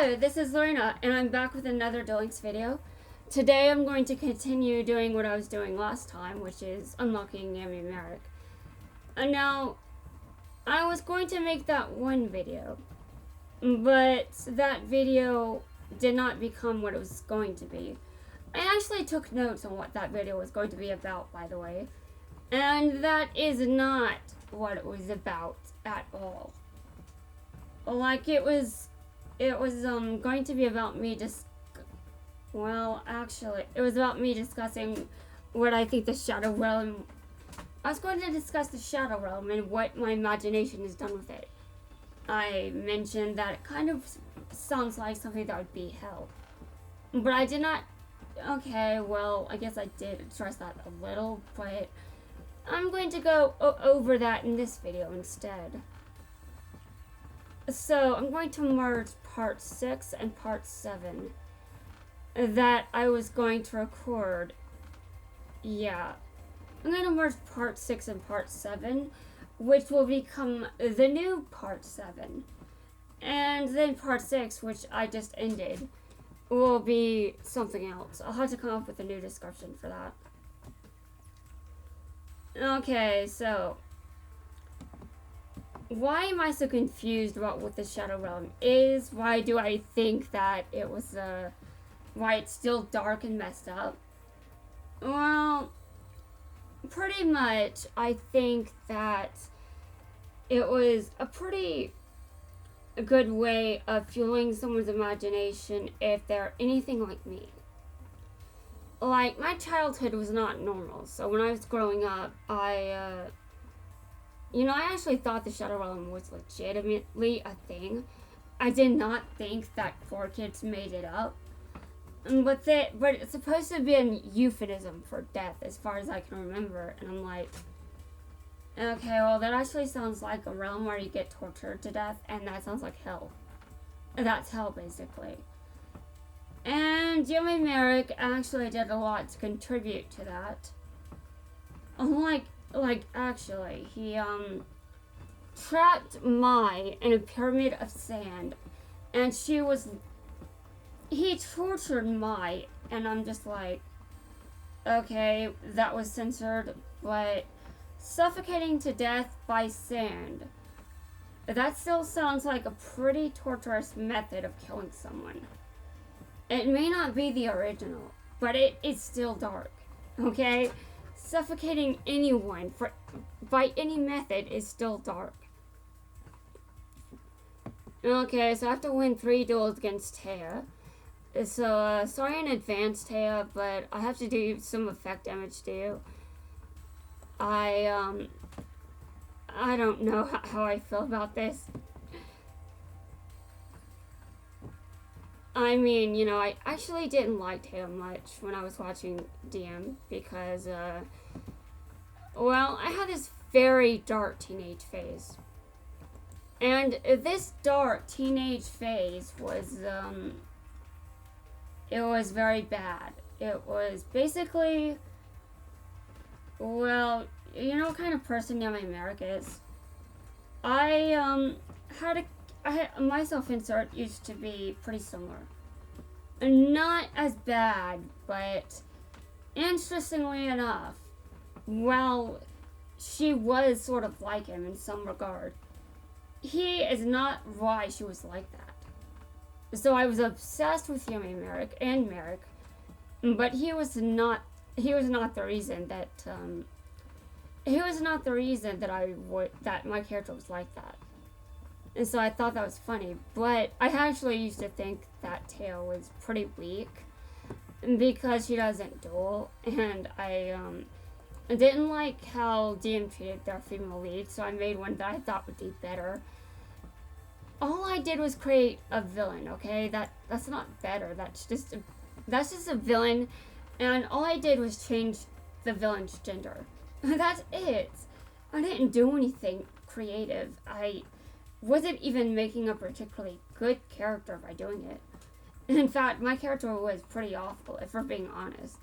Hello, this is Lorena, and I'm back with another Duel Links video. Today I'm going to continue doing what I was doing last time, which is unlocking Yummy Merrick. And now, I was going to make that one video, but that video did not become what it was going to be. I actually took notes on what that video was going to be about, by the way, and that is not what it was about at all. Like, it was going to be about me it was about me discussing what I think the Shadow Realm. I was going to discuss the Shadow Realm and what my imagination has done with it. I mentioned that it kind of sounds like something that would be hell. But I did not. Okay, well, I guess I did address that a little, but I'm going to go over that in this video instead. So, I'm going to merge part 6 and part 7 that I was going to record. Yeah. I'm going to merge part 6 and part 7, which will become the new part 7. And then part 6, which I just ended, will be something else. I'll have to come up with a new description for that. Okay, so why am I so confused about what the Shadow Realm is? Why do I think that it was, why it's still dark and messed up? Well, pretty much, I think that it was a pretty good way of fueling someone's imagination if they're anything like me. Like, my childhood was not normal, so when I was growing up, I actually thought the Shadow Realm was legitimately a thing. I did not think that 4 kids made it up. But it's supposed to be a euphemism for death, as far as I can remember. And I'm like, okay, well, that actually sounds like a realm where you get tortured to death, and that sounds like hell. That's hell, basically. And Jimmy Merrick actually did a lot to contribute to that. Actually, he, trapped Mai in a pyramid of sand, and he tortured Mai, and I'm just like, okay, that was censored, but suffocating to death by sand, that still sounds like a pretty torturous method of killing someone. It may not be the original, but it is still dark, okay? Suffocating anyone by any method is still dark. Okay, so I have to win 3 duels against Taya. So, sorry in advance, Taya, but I have to do some effect damage to you. I don't know how I feel about this. I mean, I actually didn't like Taya much when I was watching DM because, well, I had this very dark teenage phase. And this dark teenage phase was, it was very bad. It was basically, well, you know what kind of person Yummy Merrick is? My self-insert used to be pretty similar. Not as bad, but interestingly enough, well, she was sort of like him in some regard. He is not why she was like that. So I was obsessed with Yummy Merrick and Merrick, but he was not the reason that that my character was like that. And so I thought that was funny, but I actually used to think that Taya was pretty weak because she doesn't duel, and I didn't like how DM treated their female lead, so I made one that I thought would do better. All I did was create a villain, okay? That's not better. That's just a villain, and all I did was change the villain's gender. That's it. I didn't do anything creative. I wasn't even making a particularly good character by doing it. In fact, my character was pretty awful, if we're being honest.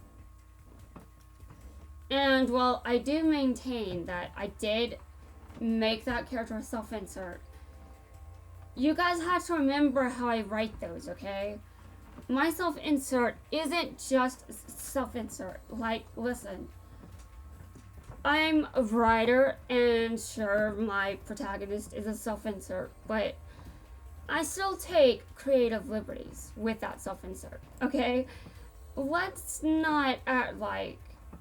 And, well, I do maintain that I did make that character self-insert you guys have to remember how I write those, okay? My self-insert isn't just self-insert. Like, listen. I'm a writer, and sure, my protagonist is a self-insert, but I still take creative liberties with that self-insert, okay? Let's not act like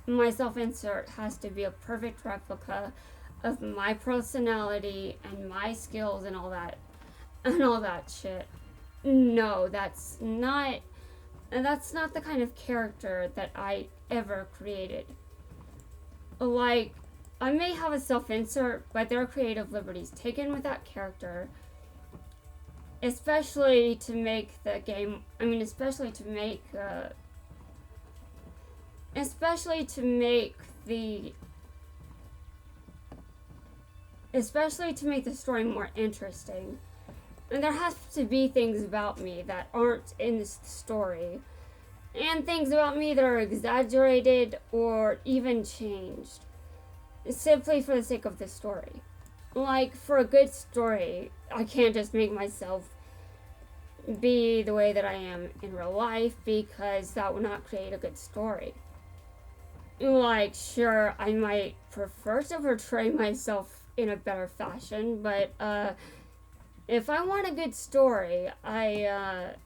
my self-insert has to be a perfect replica of my personality and my skills and all that shit. No, that's not the kind of character that I ever created. Like, I may have a self-insert, but there are creative liberties taken with that character, especially to make the game, especially to make the story more interesting. And there has to be things about me that aren't in this story, and things about me that are exaggerated or even changed, simply for the sake of the story. Like, for a good story, I can't just make myself be the way that I am in real life, because that would not create a good story. Like, sure, I might prefer to portray myself in a better fashion, but if I want a good story, I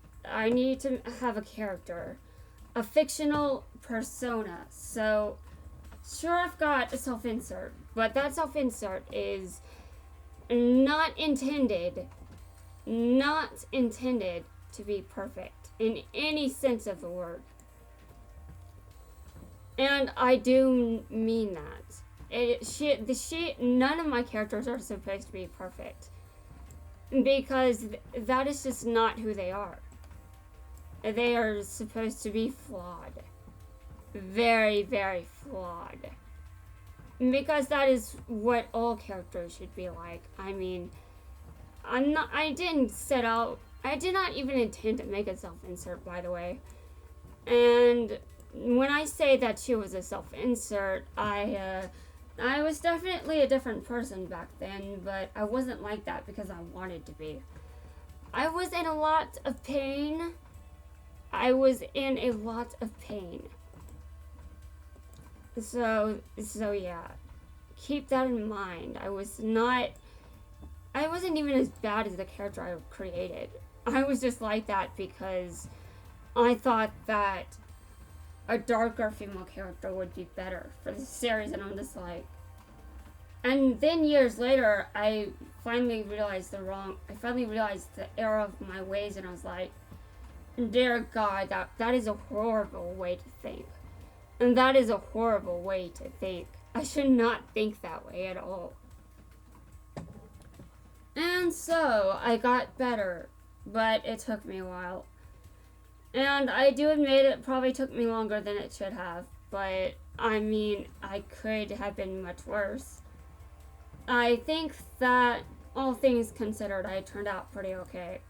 need to have a character, a fictional persona. So, sure, I've got a self-insert, but that self-insert is not intended to be perfect in any sense of the word. And I do mean that. None of my characters are supposed to be perfect, because that is just not who they are. They are supposed to be flawed. Very, very flawed. Because that is what all characters should be like. I did not even intend to make a self-insert, by the way. And when I say that she was a self-insert, I was definitely a different person back then, but I wasn't like that because I wanted to be. I was in a lot of pain. So yeah. Keep that in mind. I wasn't even as bad as the character I created. I was just like that because I thought that a darker female character would be better for the series, and I'm just like... And then years later, I finally realized the error of my ways, and I was like, dear God, that is a horrible way to think. And that is a horrible way to think. I should not think that way at all. And so, I got better, but it took me a while. And I do admit it probably took me longer than it should have, but I could have been much worse. I think that, all things considered, I turned out pretty okay.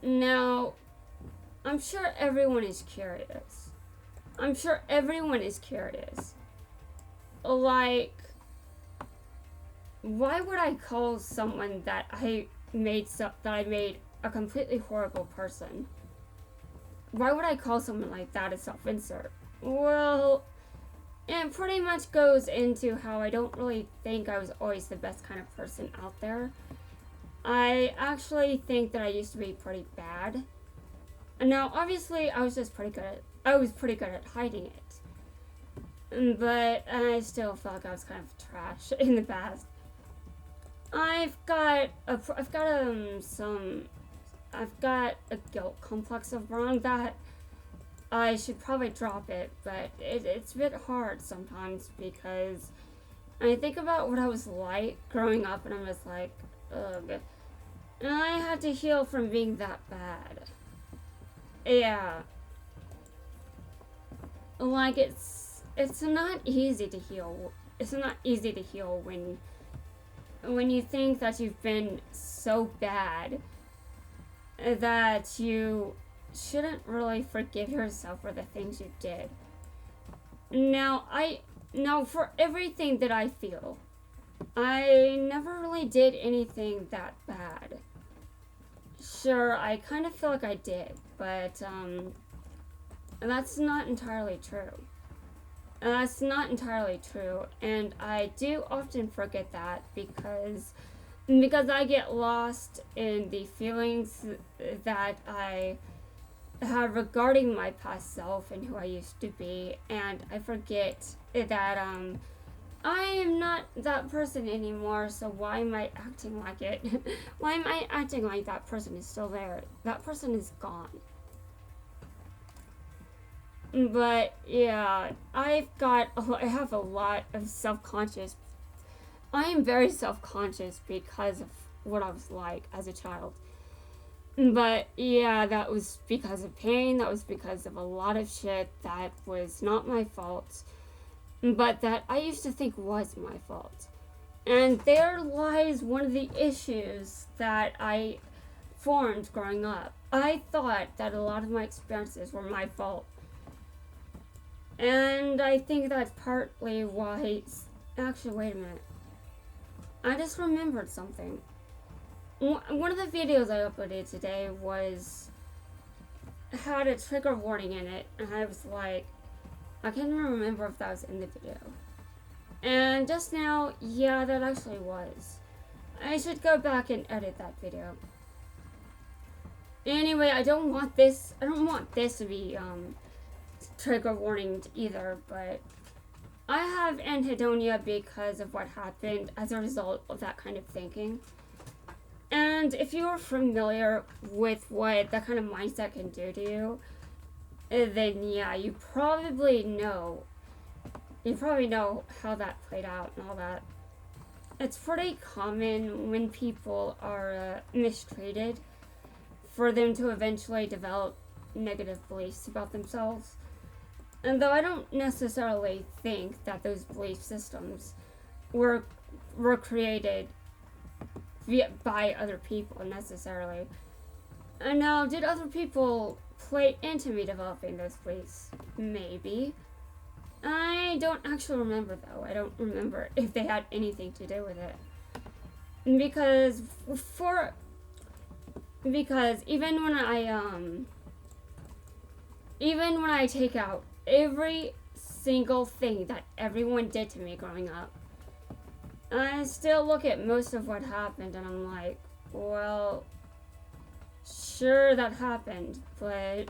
Now, I'm sure everyone is curious. Like, why would I call someone that I made a completely horrible person? Why would I call someone like that a self-insert? Well, it pretty much goes into how I don't really think I was always the best kind of person out there. I actually think that I used to be pretty bad. And now, obviously, I was pretty good at hiding it. But I still felt like I was kind of trash in the past. I've got a guilt complex of wrong that I should probably drop it, but it's a bit hard sometimes because I think about what I was like growing up, and I'm just like, ugh. And I had to heal from being that bad. Yeah. Like, it's not easy to heal. It's not easy to heal when you think that you've been so bad that you shouldn't really forgive yourself for the things you did. Now for everything that I feel, I never really did anything that bad. Sure, I kind of feel like I did, but that's not entirely true. That's not entirely true, and I do often forget that because I get lost in the feelings that I have regarding my past self and who I used to be, and I forget that I am not that person anymore, so why am I acting like it? Why am I acting like that person is still there? That person is gone. But yeah, I have a lot of self-conscious. I am very self-conscious because of what I was like as a child. But yeah, that was because of pain, that was because of a lot of shit that was not my fault, but that I used to think was my fault. And there lies one of the issues that I formed growing up. I thought that a lot of my experiences were my fault. And I think that's partly why. Actually, wait a minute. I just remembered something. One of the videos I uploaded today had a trigger warning in it, and I was like, I can't even remember if that was in the video. And just now, yeah, that actually was. I should go back and edit that video. Anyway, I don't want this to be trigger warning either, but I have anhedonia because of what happened as a result of that kind of thinking. And if you are familiar with what that kind of mindset can do to you, then yeah, you probably know how that played out and all that. It's pretty common when people are mistreated for them to eventually develop negative beliefs about themselves. And though I don't necessarily think that those belief systems were created by other people necessarily. And now, did other people play into me developing those beliefs? Maybe. I don't actually remember though. I don't remember if they had anything to do with it. Because even when I take out every single thing that everyone did to me growing up, I still look at most of what happened and I'm like, well, sure that happened, but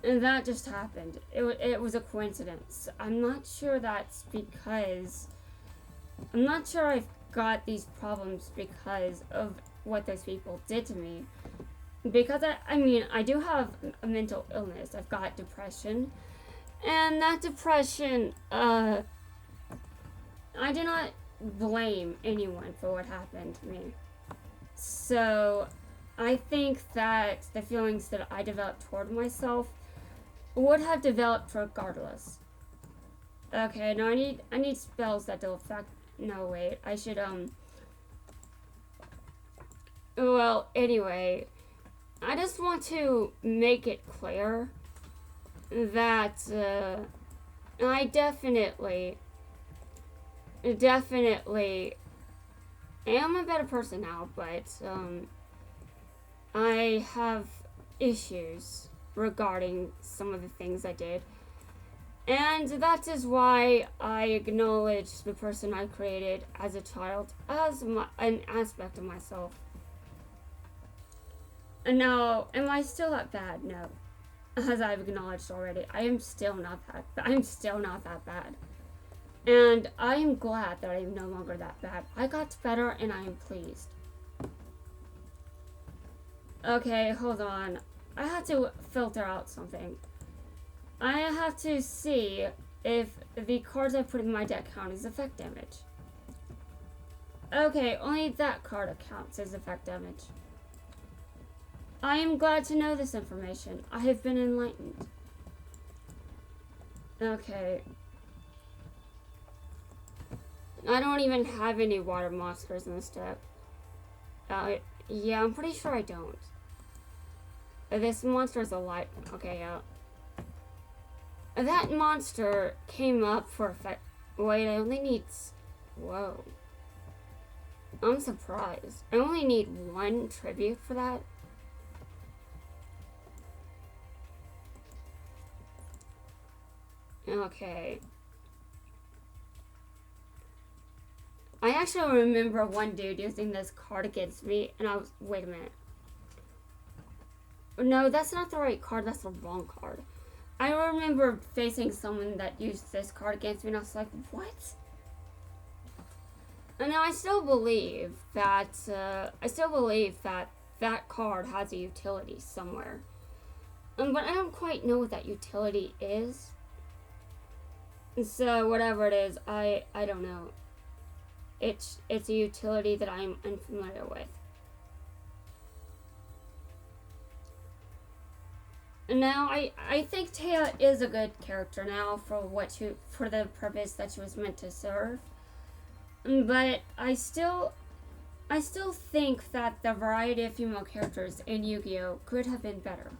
that just happened. It was a coincidence. I'm not sure I've got these problems because of what those people did to me. Because I do have a mental illness. I've got depression. And that depression, I do not blame anyone for what happened to me. So I think that the feelings that I developed toward myself would have developed regardless. Okay, now I need spells that will affect. No, wait, I should well, anyway, I just want to make it clear that I definitely am a better person now, but I have issues regarding some of the things I did. And that is why I acknowledge the person I created as a child as an aspect of myself. And now, am I still that bad? No. As I've acknowledged already, I'm still not that bad. And I am glad that I am no longer that bad. I got better and I am pleased. Okay, hold on. I have to filter out something. I have to see if the cards I put in my deck count as effect damage. Okay, only that card counts as effect damage. I am glad to know this information. I have been enlightened. Okay. I don't even have any water monsters in this deck. Yeah, I'm pretty sure I don't. This monster is a light. Okay, yeah. That monster came up for effect. Wait, I only need. Whoa. I'm surprised. I only need 1 tribute for that. Okay. I actually remember one dude using this card against me, and I was, wait a minute. No, that's not the right card, that's the wrong card. I remember facing someone that used this card against me, and I was like, what? And now I still believe that, that card has a utility somewhere. But I don't quite know what that utility is. So whatever it is, I don't know. It's a utility that I'm unfamiliar with. Now I think Taya is a good character now for the purpose that she was meant to serve. But I still think that the variety of female characters in Yu-Gi-Oh! Could have been better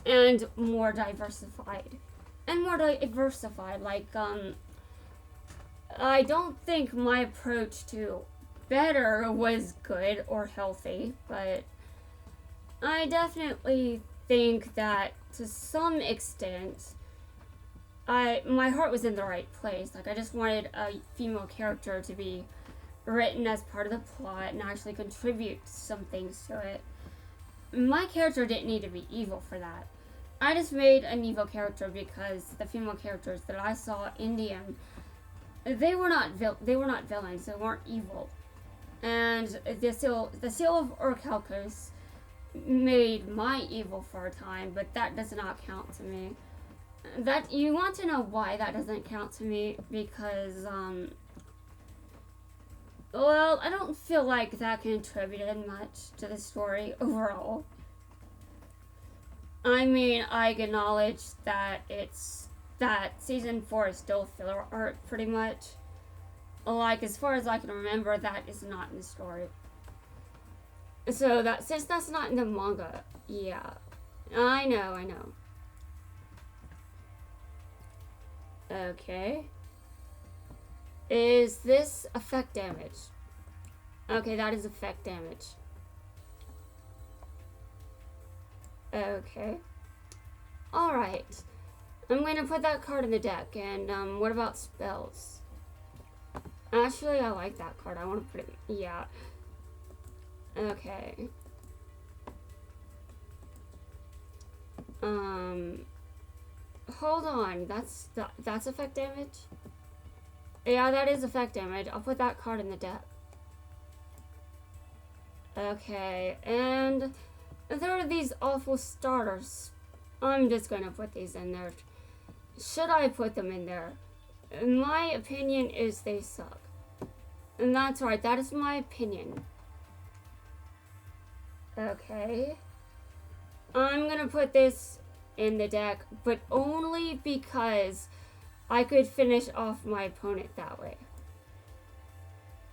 and more diversified. Like, I don't think my approach to better was good or healthy, but I definitely think that to some extent, my heart was in the right place. Like, I just wanted a female character to be written as part of the plot and actually contribute some things to it. My character didn't need to be evil for that. I just made an evil character because the female characters that I saw in DM, they were not villains. They weren't evil, and the seal of Orchalcos made my evil for a time, but that does not count to me. That you want to know why that doesn't count to me? Because well, I don't feel like that contributed much to the story overall. I mean, I acknowledge that season 4 is still filler art, pretty much. Like, as far as I can remember, that is not in the story. So since that's not in the manga, yeah. I know. Okay. Is this effect damage? Okay, that is effect damage. Okay. Alright. I'm going to put that card in the deck. And what about spells? Actually, I like that card. I want to put it... Yeah. Okay. Hold on. That's effect damage? Yeah, that is effect damage. I'll put that card in the deck. Okay, and there are these awful starters. I'm just gonna put these in there. Should I put them in there? My opinion is they suck. And that's right, that is my opinion. Okay. I'm gonna put this in the deck, but only because I could finish off my opponent that way.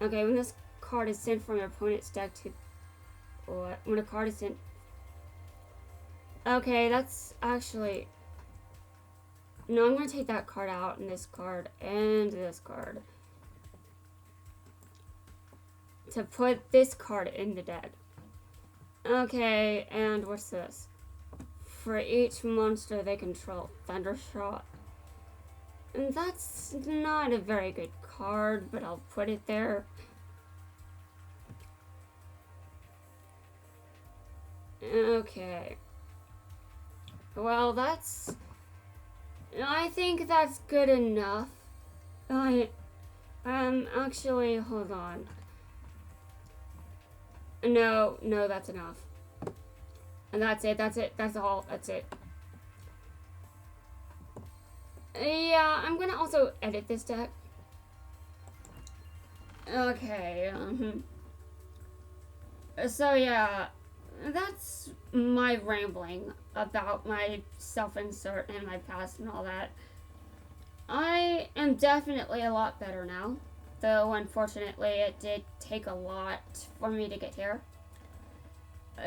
Okay, when this card is sent from your opponent's deck to... What? When a card is sent... Okay, that's actually... No, I'm going to take that card out, and this card, and this card. To put this card in the deck. Okay, and what's this? For each monster they control, Thundershot. And that's not a very good card, but I'll put it there. Okay. Well, I think that's good enough. Actually, hold on. No, that's enough. And that's it, that's all, that's it. Yeah, I'm gonna also edit this deck. Okay, so yeah, that's my rambling about my self-insert and my past and all that. I am definitely a lot better now, though unfortunately it did take a lot for me to get here.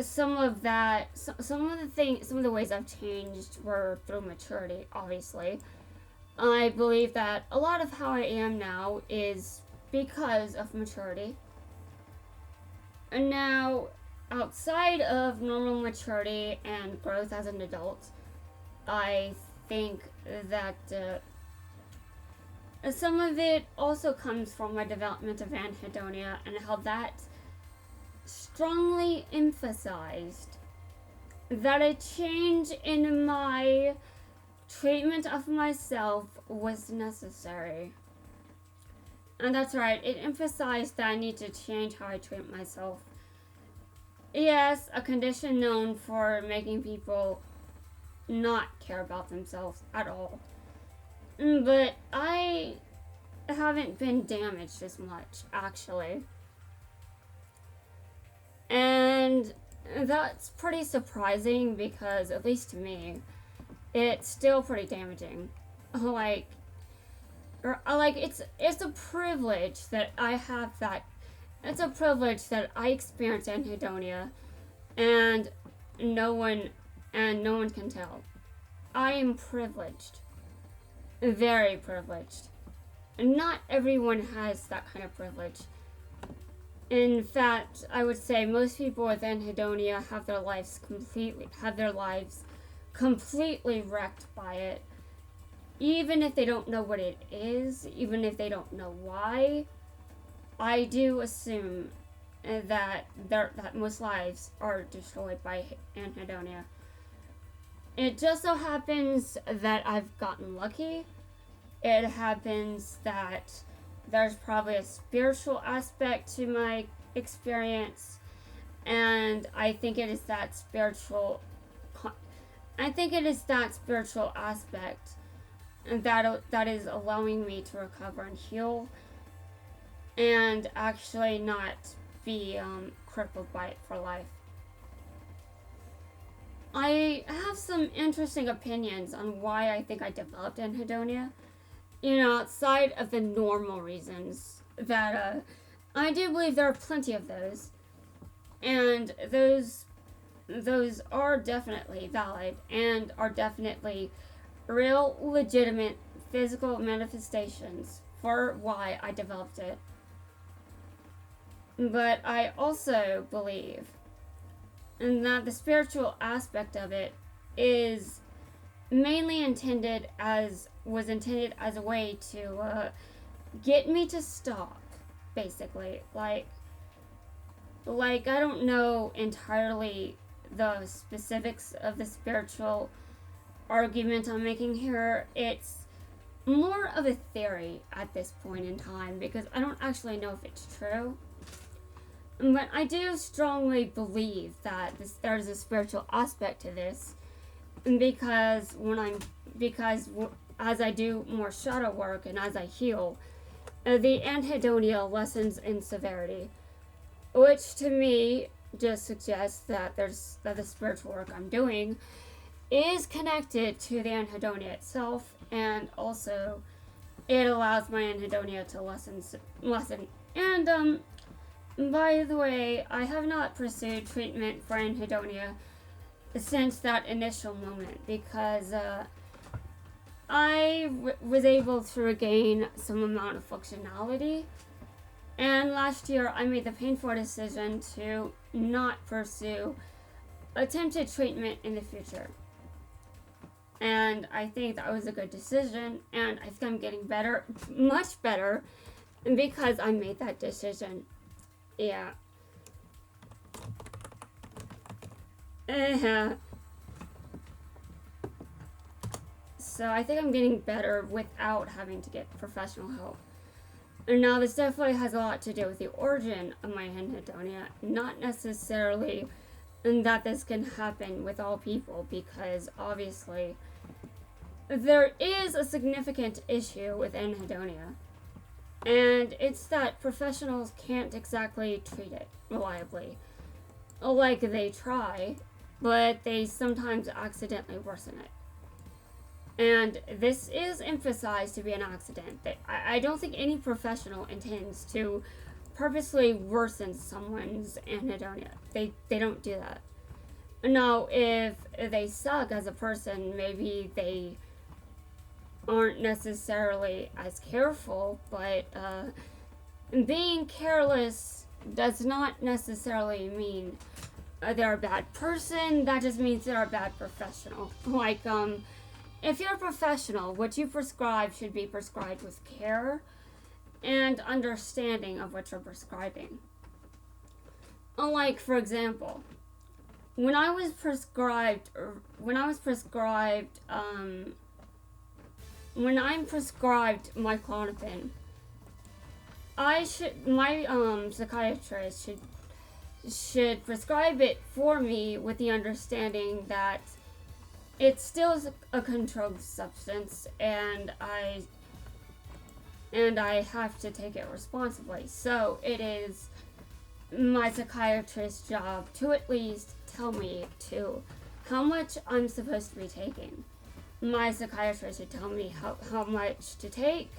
Some of the ways I've changed were through maturity, obviously. I believe that a lot of how I am now is because of maturity. Now, outside of normal maturity and growth as an adult, I think that some of it also comes from my development of anhedonia and how that strongly emphasized that a change in my treatment of myself was necessary. And that's right, it emphasized that I need to change how I treat myself. Yes, a condition known for making people not care about themselves at all. But I haven't been damaged as much, actually. And that's pretty surprising because, at least to me, it's still pretty damaging. Like it's a privilege that I have that. It's a privilege that I experience anhedonia, and no one can tell. I am privileged, very privileged. Not everyone has that kind of privilege. In fact, I would say most people with anhedonia have their lives completely wrecked by it. Even if they don't know what it is, even if they don't know why, I do assume that most lives are destroyed by anhedonia. It just so happens that I've gotten lucky. It happens that there's probably a spiritual aspect to my experience, and I think it is that spiritual aspect that is allowing me to recover and heal, and actually not be crippled by it for life. I have some interesting opinions on why I think I developed anhedonia. Outside of the normal reasons that I do believe there are plenty of those, and those are definitely valid and are definitely real, legitimate physical manifestations for why I developed it. But I also believe that the spiritual aspect of it is mainly intended as a way to get me to stop, basically. Like I don't know entirely the specifics of the spiritual argument I'm making here. It's more of a theory at this point in time because I don't actually know if it's true. But I do strongly believe that there's a spiritual aspect to this, because as I do more shadow work and as I heal, the anhedonia lessens in severity, which to me just suggests that the spiritual work I'm doing is connected to the anhedonia itself, and also it allows my anhedonia to lessen. And by the way, I have not pursued treatment for anhedonia since that initial moment because I was able to regain some amount of functionality, and last year I made the painful decision to not pursue attempted treatment in the future. And I think that was a good decision, and I think I'm getting better, much better, because I made that decision. Yeah. So I think I'm getting better without having to get professional help. And now this definitely has a lot to do with the origin of my anhedonia, not necessarily that this can happen with all people, because obviously there is a significant issue with anhedonia, and it's that professionals can't exactly treat it reliably. Like, they try, but they sometimes accidentally worsen it. And this is emphasized to be an accident. I don't think any professional intends to purposely worsen someone's anhedonia. They don't do that. Now, if they suck as a person, maybe they aren't necessarily as careful, but being careless does not necessarily mean they're a bad person. That just means they're a bad professional. Like, if you're a professional, what you prescribe should be prescribed with care and understanding of what you're prescribing. Like, for example, when I'm prescribed my Klonopin, my psychiatrist should prescribe it for me with the understanding that it's still a controlled substance and I have to take it responsibly. So it is my psychiatrist's job to at least tell me how much I'm supposed to be taking. My psychiatrist should tell me how much to take,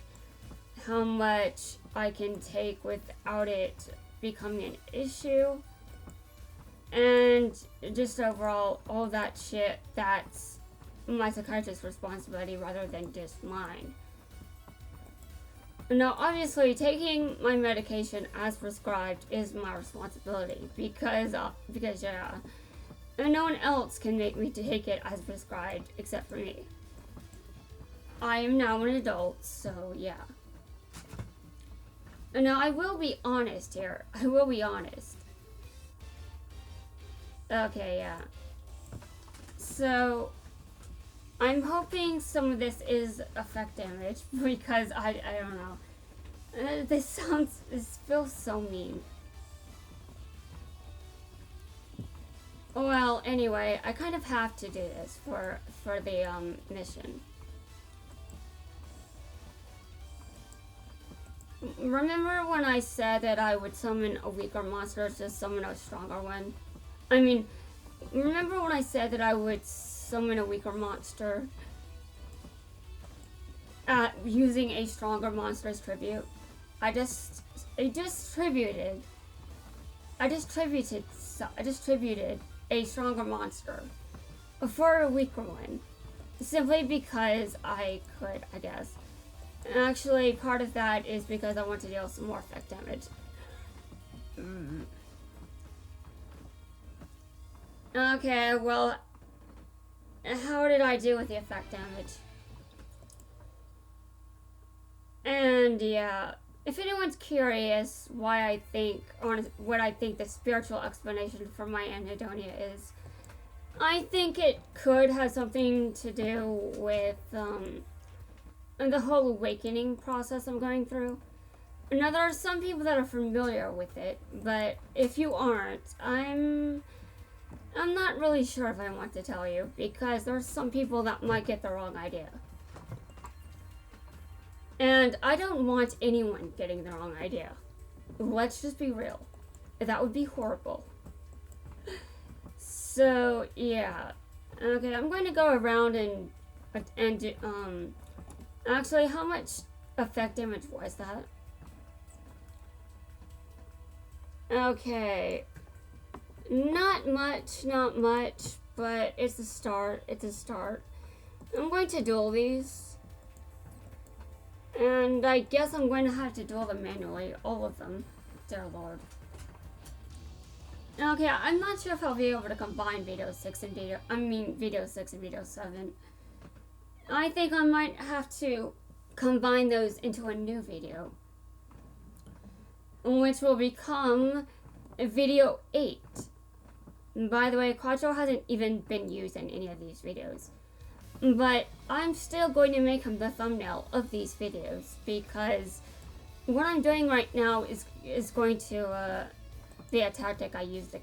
how much I can take without it becoming an issue, and just overall all that shit that's my psychiatrist's responsibility rather than just mine. Now, obviously, taking my medication as prescribed is my responsibility because yeah, and no one else can make me take it as prescribed except for me. I am now an adult, so yeah. Now, I will be honest here. I will be honest. Okay, yeah. So, I'm hoping some of this is effect damage because I don't know. This feels so mean. Well, anyway, I kind of have to do this for the mission. Remember when I said that I would summon a weaker monster to summon a stronger one? I mean, remember when I said that I would summon a weaker monster using a stronger monster's tribute? I distributed a stronger monster for a weaker one, simply because I could, I guess. Actually, part of that is because I want to deal some more effect damage. Okay, well, how did I do with the effect damage? And yeah, if anyone's curious what I think the spiritual explanation for my anhedonia is, I think it could have something to do with the whole awakening process I'm going through. Now, there are some people that are familiar with it, but if you aren't, I'm not really sure if I want to tell you, because there's some people that might get the wrong idea. And I don't want anyone getting the wrong idea. Let's just be real. That would be horrible. So, yeah. Okay, I'm going to go around and actually, how much effect damage was that? Okay. Not much, but it's a start. I'm going to duel these. And I guess I'm going to have to duel them manually, all of them. Dear Lord. Okay, I'm not sure if I'll be able to combine video 6 and video 7. I think I might have to combine those into a new video, which will become video 8. By the way, Quattro hasn't even been used in any of these videos. But I'm still going to make him the thumbnail of these videos, because what I'm doing right now is going to be a tactic I used.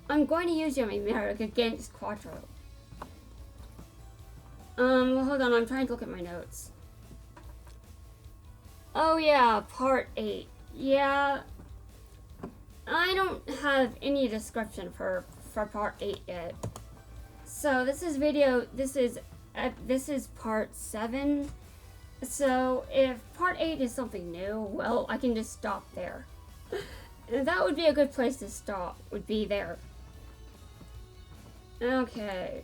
I'm going to use Yummy Merrick against Quattro. Well, hold on, I'm trying to look at my notes. Oh yeah, part 8. Yeah, I don't have any description for part 8 yet. So this is part 7. So if part 8 is something new, well, I can just stop there. And that would be a good place to stop, would be there. Okay.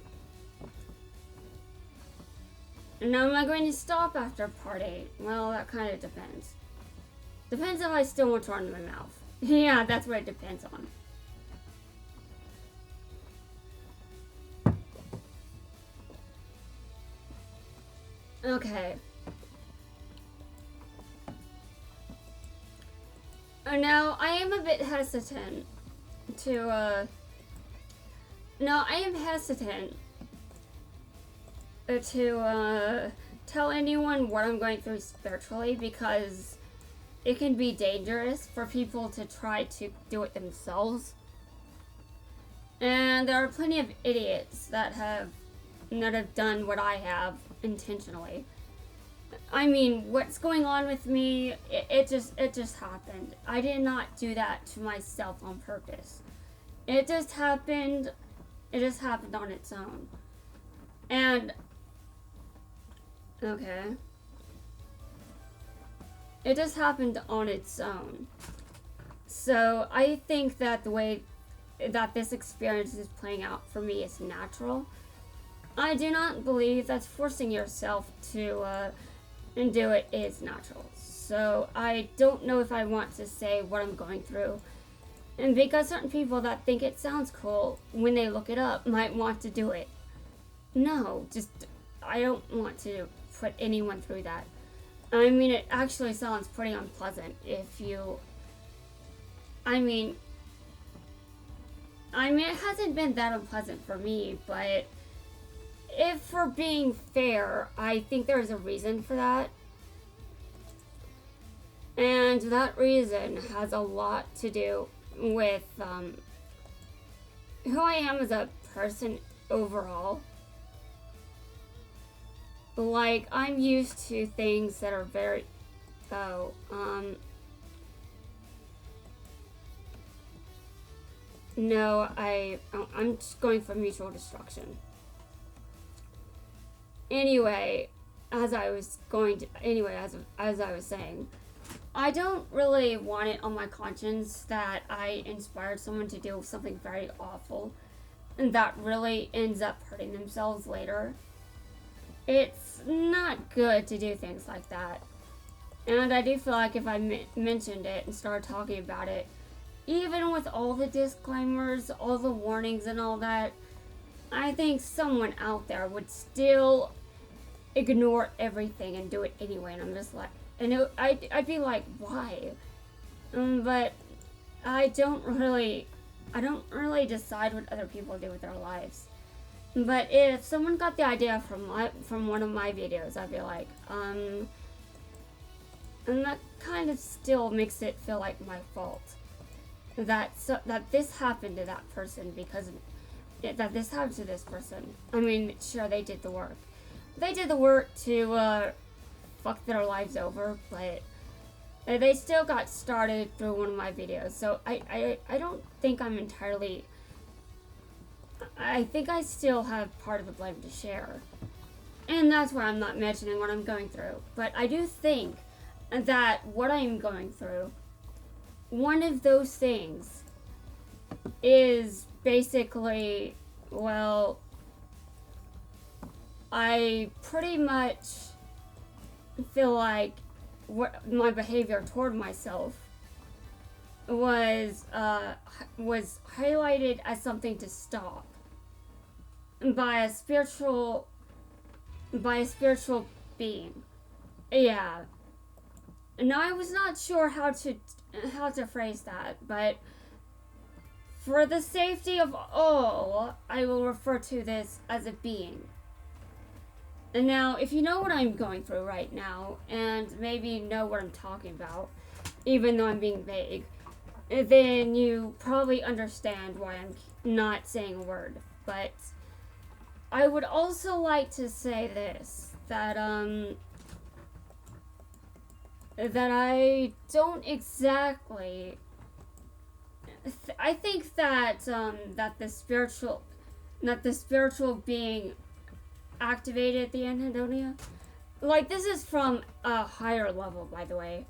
Now, am I going to stop after part 8? Well, that kind of depends. Depends if I still want to run my mouth. Yeah, that's what it depends on. Okay. Now, I am a bit hesitant to, No, I am hesitant to tell anyone what I'm going through spiritually because it can be dangerous for people to try to do it themselves. And there are plenty of idiots that have done what I have intentionally. I mean, what's going on with me, it just happened. I did not do that to myself on purpose. It just happened on its own. And, okay. It just happened on its own. So, I think that the way that this experience is playing out for me is natural. I do not believe that forcing yourself to do it is natural. So, I don't know if I want to say what I'm going through. And because certain people that think it sounds cool when they look it up might want to do it. No, I don't want to put anyone through that. I mean, it actually sounds pretty unpleasant if you... I mean, it hasn't been that unpleasant for me, but if for being fair, I think there's a reason for that. And that reason has a lot to do with who I am as a person overall. Like, I'm used to things that are very... No, I'm just going for mutual destruction. Anyway, as I was saying, I don't really want it on my conscience that I inspired someone to do something very awful and that really ends up hurting themselves later. It's not good to do things like that. And I do feel like if I mentioned it and started talking about it, even with all the disclaimers, all the warnings and all that, I think someone out there would still ignore everything and do it anyway. And I'm just like, I'd be like, why? But I don't really decide what other people do with their lives. But if someone got the idea from one of my videos, I'd be like, and that kind of still makes it feel like my fault that this happened to that person because that this happened to this person. I mean, sure, they did the work. They did the work to fuck their lives over, but they still got started through one of my videos. So I don't think I'm entirely... I think I still have part of the blame to share. And that's why I'm not mentioning what I'm going through. But I do think that what I'm going through, one of those things is basically, well, I pretty much feel like what my behavior toward myself was highlighted as something to stop by a spiritual being. Yeah. Now I was not sure how to phrase that, but for the safety of all, I will refer to this as a being. And now, if you know what I'm going through right now, and maybe know what I'm talking about, even though I'm being vague, then you probably understand why I'm not saying a word. But I would also like to say this, that I don't exactly... I think that that the spiritual being activated at the anhedonia, like, this is from a higher level, by the way.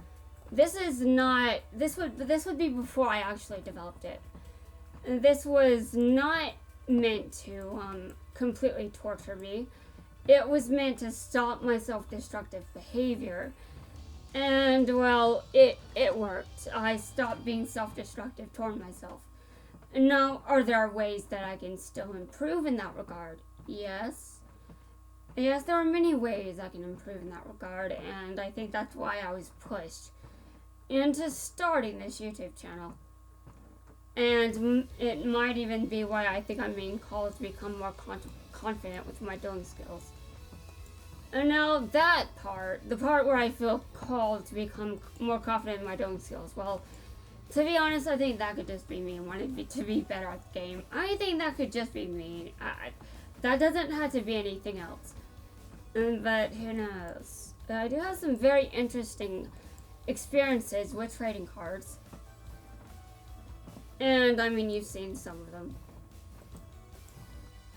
This is not... This would be before I actually developed it. This was not meant to completely torture me. It was meant to stop my self-destructive behavior. And, well, it worked. I stopped being self-destructive toward myself. Now, are there ways that I can still improve in that regard? Yes. Yes, there are many ways I can improve in that regard, and I think that's why I was pushed into starting this YouTube channel. And it might even be why I think I'm being called to become more confident with my dueling skills. And now that part, the part where I feel called to become more confident in my dueling skills, well, to be honest, I think that could just be me wanting to be better at the game. I think that could just be me. That doesn't have to be anything else. But who knows? I do have some very interesting experiences with trading cards. And I mean, you've seen some of them.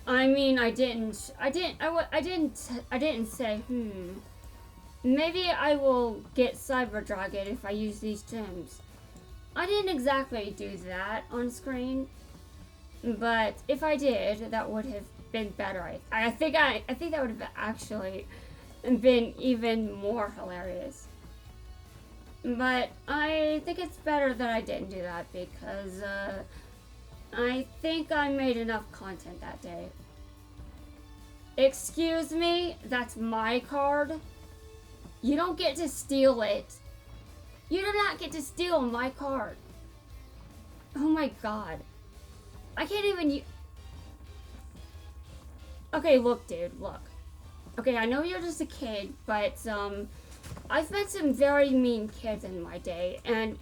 I mean, I didn't say, maybe I will get Cyber Dragon if I use these gems. I didn't exactly do that on screen, but if I did, that would have been better. I think that would have actually been even more hilarious. But I think it's better that I didn't do that because I think I made enough content that day. Excuse me, that's my card. You don't get to steal it. You do not get to steal my card. Oh my god. I can't even Okay, look, dude, look. Okay, I know you're just a kid, but I've met some very mean kids in my day, and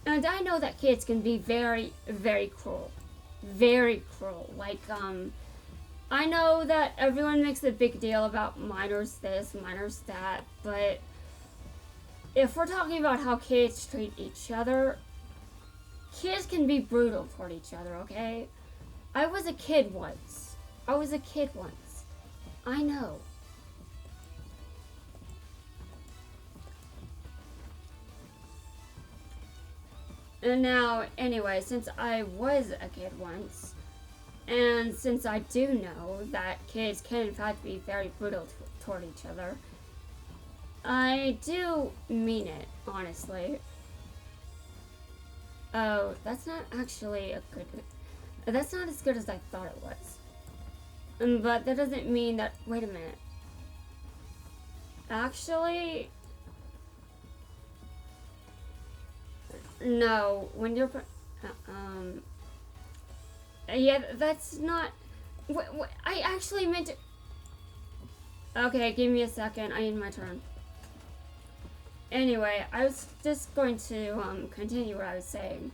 I know that kids can be very, very cruel. Very cruel. Like, I know that everyone makes a big deal about minors this, minors that, but if we're talking about how kids treat each other, kids can be brutal toward each other, okay? I was a kid once. I know. And now, anyway, since I was a kid once, and since I do know that kids can in fact be very brutal toward each other, I do mean it, honestly. Oh, that's not actually that's not as good as I thought it was. But that doesn't mean that, wait a minute. Actually, no, when you're, yeah, that's not, I actually meant to, okay, give me a second, I need my turn. Anyway, I was just going to, continue what I was saying.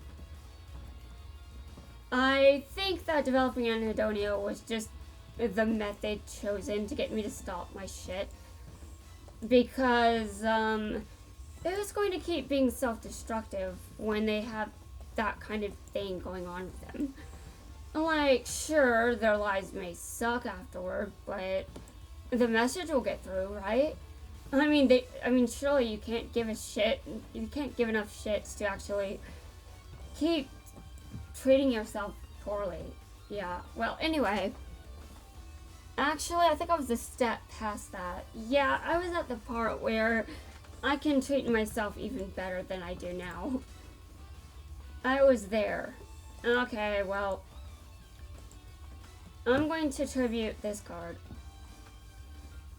I think that developing anhedonia was just the method chosen to get me to stop my shit. Because, it was going to keep being self-destructive when they have that kind of thing going on with them. Like, sure, their lives may suck afterward, but the message will get through, right? I mean, surely you can't give a shit. You can't give enough shits to actually keep treating yourself poorly. Yeah, well, anyway. Actually, I think I was a step past that. Yeah, I was at the part where I can treat myself even better than I do now. I was there. Okay, well, I'm going to tribute this card.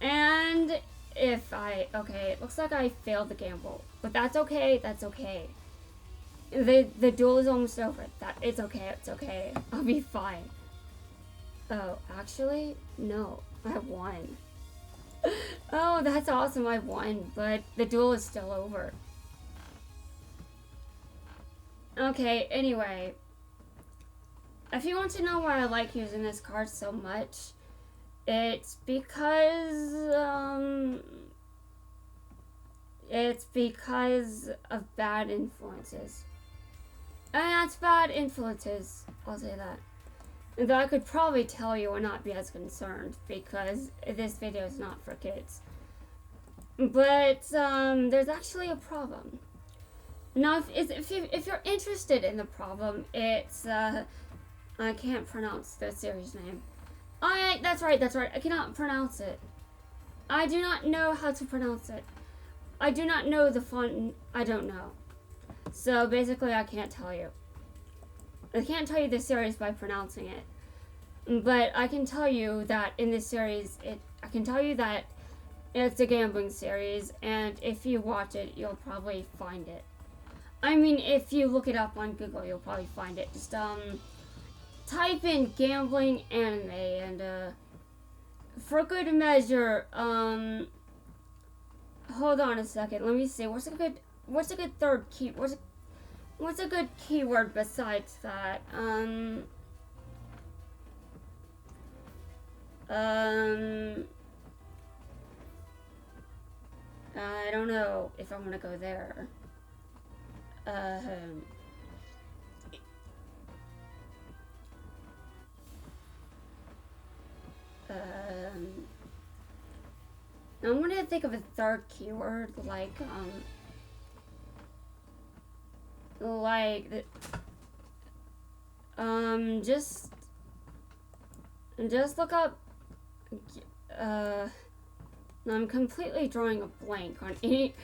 And if okay, it looks like I failed the gamble. But that's okay, that's okay. The duel is almost over. It's okay. I'll be fine. Oh, actually, no, I won. Oh, that's awesome, I won, but the duel is still over. Okay, anyway. If you want to know why I like using this card so much, it's because of bad influences. And that's bad influences, I'll say that. Though I could probably tell you and not be as concerned because this video is not for kids. But there's actually a problem. Now, if you're interested in the problem, it's I can't pronounce the series name. That's right. I cannot pronounce it. I do not know how to pronounce it. I do not know the font. I don't know. So basically, I can't tell you. I can't tell you the series by pronouncing it. But I can tell you that in this series, I can tell you that it's a gambling series, and if you watch it, you'll probably find it. I mean, if you look it up on Google, you'll probably find it. Just type in gambling anime, and for good measure, hold on a second. Let me see. What's a good third key? What's a good keyword besides that? I don't know if I want to go there. I'm gonna think of a third keyword, just look up, I'm completely drawing a blank on any,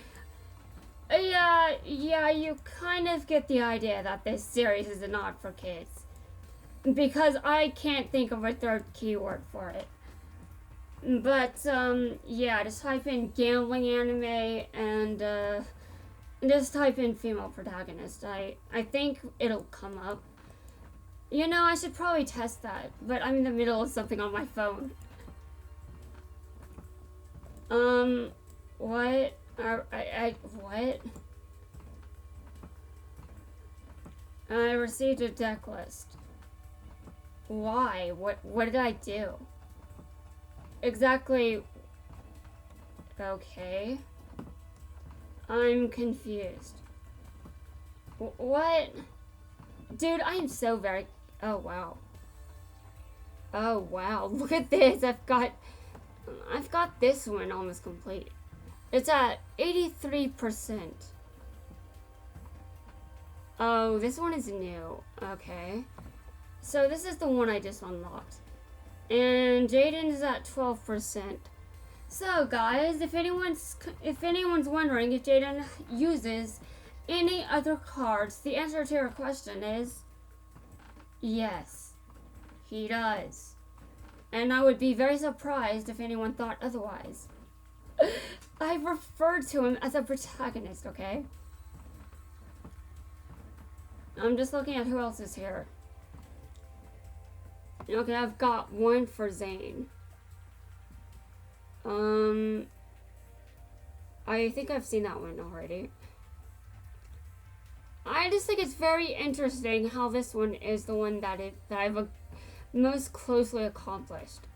yeah, you kind of get the idea that this series is not for kids, because I can't think of a third keyword for it. But, yeah, just type in gambling anime, and, just type in female protagonist. I think it'll come up. You know, I should probably test that, but I'm in the middle of something on my phone. What? What? I received a deck list. Why? What did I do? Exactly. Okay. I'm confused. What? Dude, I am so very... Oh, wow. Oh, wow. Look at this. I've got this one almost complete. It's at 83%. Oh, this one is new. Okay. So this is the one I just unlocked. And Jaden is at 12%. So guys, if anyone's wondering if Jaden uses any other cards, the answer to your question is yes, he does. And I would be very surprised if anyone thought otherwise. I referred to him as a protagonist, okay? I'm just looking at who else is here. Okay, I've got one for Zane. I think I've seen that one already. I just think it's very interesting how this one is the one that I've most closely accomplished.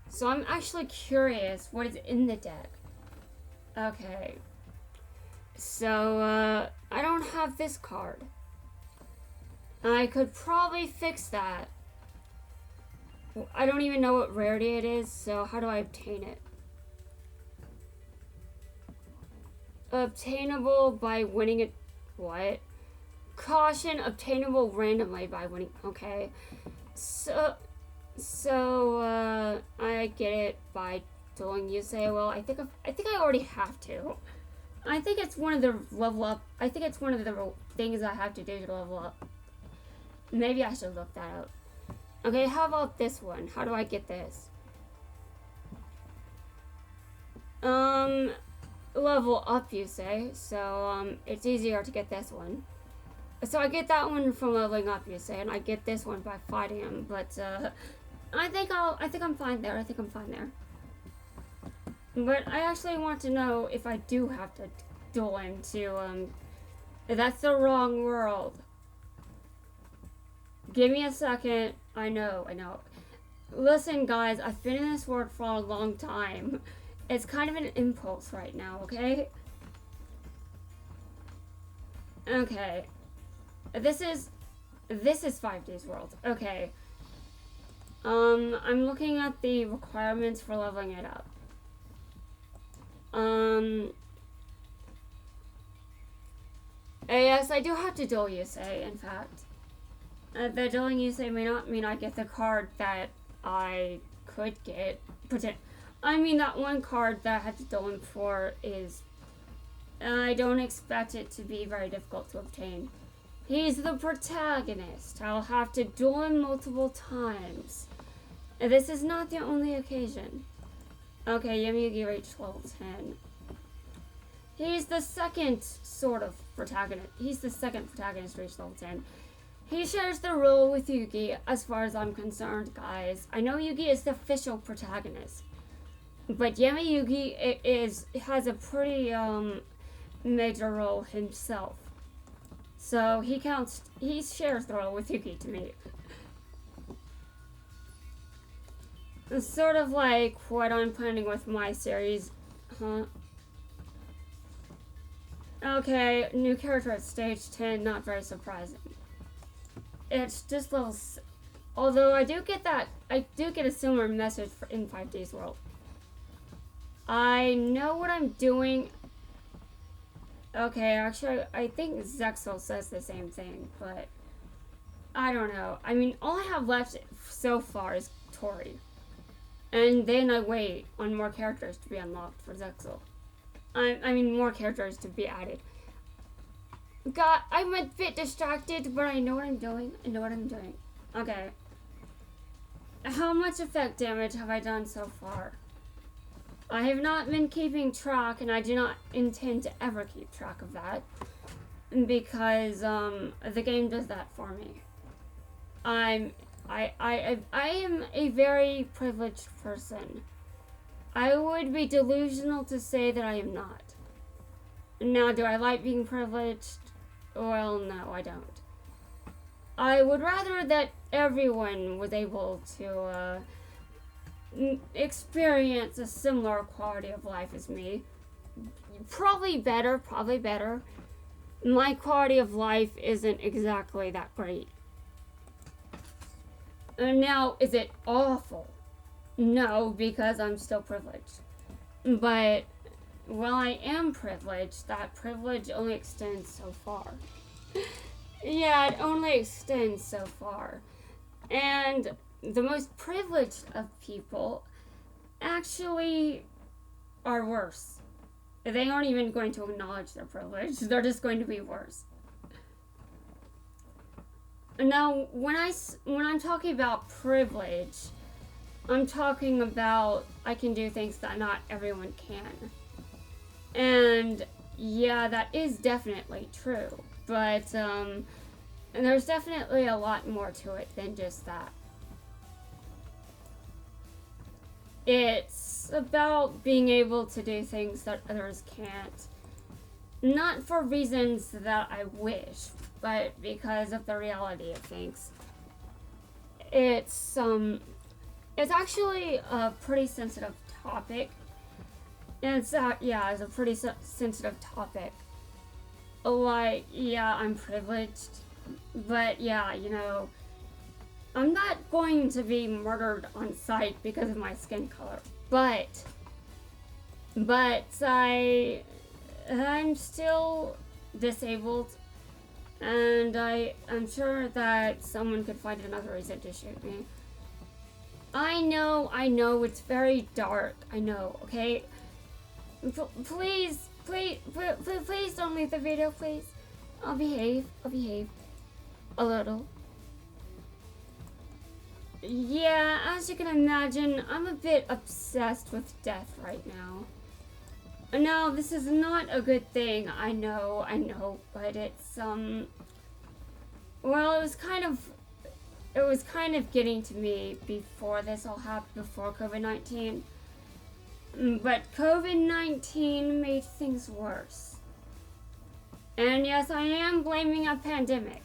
So I'm actually curious what is in the deck. Okay. So, I don't have this card. I could probably fix that. I don't even know what rarity it is, so how do I obtain it? Obtainable by winning it. What? Caution, obtainable randomly by winning. Okay. So I get it by dueling Yusei. Well, I think I already have to. I think it's one of the level up. I think it's one of the things I have to do to level up. Maybe I should look that up. Okay, how about this one? How do I get this? Level up, you say. So, it's easier to get this one. So I get that one from leveling up, you say, and I get this one by fighting him. But, I think I'm fine there. I think I'm fine there. But I actually want to know if I do have to duel him to, that's the wrong world. Give me a second. I know. Listen, guys, I've been in this world for a long time. It's kind of an impulse right now, okay? Okay. This is 5D's world. Okay. I'm looking at the requirements for leveling it up. Yes, I do have to duel Yusei, in fact. The dueling Yusei may not mean I get the card that I could get. I mean, that one card that I had to duel him for is I don't expect it to be very difficult to obtain. He's the protagonist. I'll have to duel him multiple times. This is not the only occasion. Okay, Yami-Yugi reached level 10. He's the second sort of protagonist. He's the second protagonist to reach level 10. He shares the role with Yugi as far as I'm concerned, guys. I know Yugi is the official protagonist, but Yami-Yugi has a pretty major role himself. So he shares the role with Yugi to me. It's sort of like what I'm planning with my series, huh? Okay, new character at stage 10, not very surprising. It's just little, although I do get a similar message in 5D's world. I know what I'm doing. Okay, actually, I think Zexel says the same thing, but I don't know. I mean, all I have left so far is Tori. And then I wait on more characters to be unlocked for Zexel. I mean, more characters to be added. God, I'm a bit distracted, but I know what I'm doing. Okay. How much effect damage have I done so far? I have not been keeping track, and I do not intend to ever keep track of that. Because, the game does that for me. I am a very privileged person. I would be delusional to say that I am not. Now, do I like being privileged? Well, no, I don't. I would rather that everyone was able to experience a similar quality of life as me. Probably better. My quality of life isn't exactly that great. And now, is it awful? No, because I'm still privileged. But while I am privileged, that privilege only extends so far. Yeah, it only extends so far. And the most privileged of people actually are worse. They aren't even going to acknowledge their privilege. They're just going to be worse. Now, when I'm talking about privilege, I'm talking about I can do things that not everyone can. And yeah, that is definitely true. But there's definitely a lot more to it than just that. It's about being able to do things that others can't. Not for reasons that I wish, but because of the reality of things. It's actually a pretty sensitive topic. And it's a pretty sensitive topic. Like, yeah, I'm privileged, but yeah, you know, I'm not going to be murdered on sight because of my skin color, but I'm still disabled, and I'm sure that someone could find another reason to shoot me. I know, it's very dark, I know, okay? Please don't leave the video, please. I'll behave a little. Yeah, as you can imagine, I'm a bit obsessed with death right now. No, this is not a good thing, I know, but it's, well, it was kind of getting to me before this all happened, before COVID-19. But COVID-19 made things worse. And yes, I am blaming a pandemic,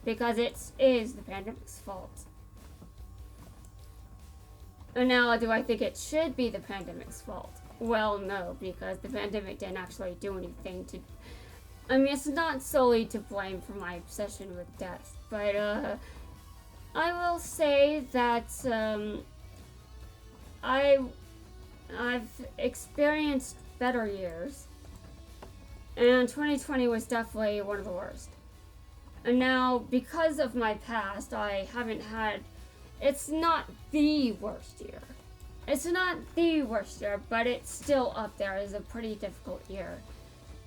because it is the pandemic's fault. And now, do I think it should be the pandemic's fault? Well, no, because the pandemic didn't actually do anything to... I mean, it's not solely to blame for my obsession with death, but, I will say that, I've experienced better years, and 2020 was definitely one of the worst. And now, because of my past, I haven't had... It's not the worst year. But it's still up there as a pretty difficult year.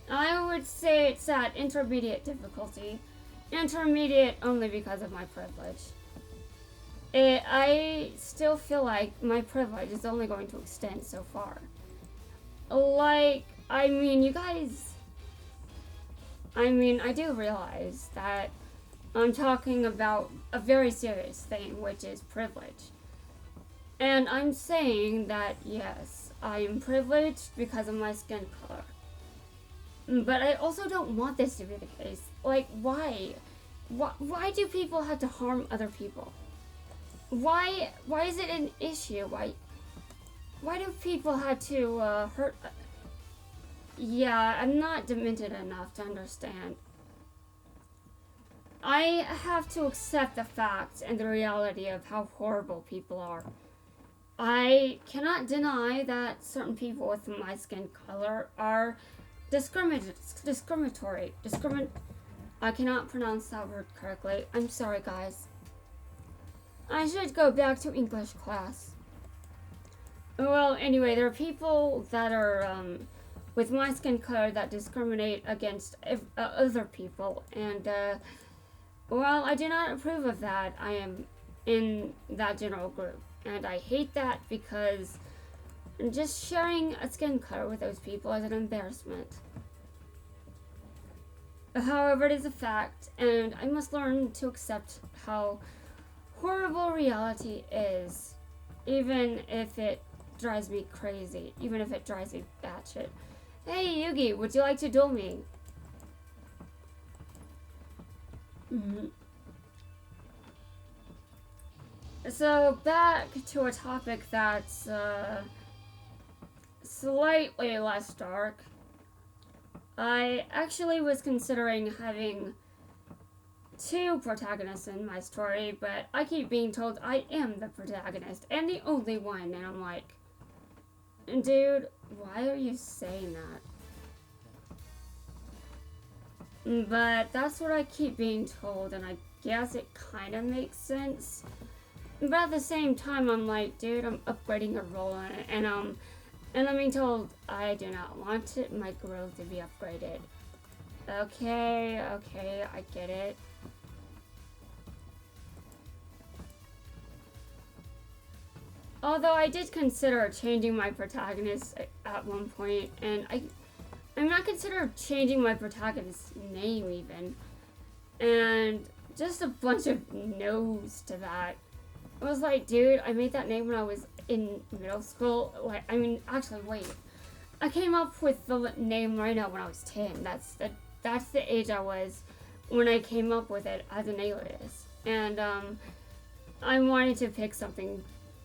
I would say it's at intermediate difficulty. Intermediate only because of my privilege. I still feel like my privilege is only going to extend so far. Like, I mean, you guys... I mean, I do realize that I'm talking about a very serious thing, which is privilege. And I'm saying that, yes, I am privileged because of my skin color. But I also don't want this to be the case. Like, why? Why do people have to harm other people? Why is it an issue? Why do people have to hurt? Yeah, I'm not demented enough to understand. I have to accept the facts and the reality of how horrible people are. I cannot deny that certain people with my skin color are discriminatory. I cannot pronounce that word correctly. I'm sorry, guys. I should go back to English class. Well, anyway, there are people that are with my skin color that discriminate against other people, and well, I do not approve of that. I am in that general group, and I hate that because just sharing a skin color with those people is an embarrassment. However, it is a fact, and I must learn to accept how horrible reality is, even if it drives me crazy, even if it drives me batshit. Hey, Yugi, would you like to duel me? So, back to a topic that's slightly less dark. I actually was considering having 2 protagonists in my story, but I keep being told I am the protagonist and the only one, and I'm like, dude, why are you saying that? But that's what I keep being told, and I guess it kind of makes sense. But at the same time, I'm like, dude, I'm upgrading a role, and I'm being told I do not want my growth to be upgraded. Okay, I get it. Although I did consider changing my protagonist at one point, and I'm not considering changing my protagonist's name even, and just a bunch of no's to that. I was like, dude, I made that name when I was in middle school. Like, I mean, actually, wait. I came up with the name right now when I was 10. That's the age I was when I came up with it as an alias. And I wanted to pick something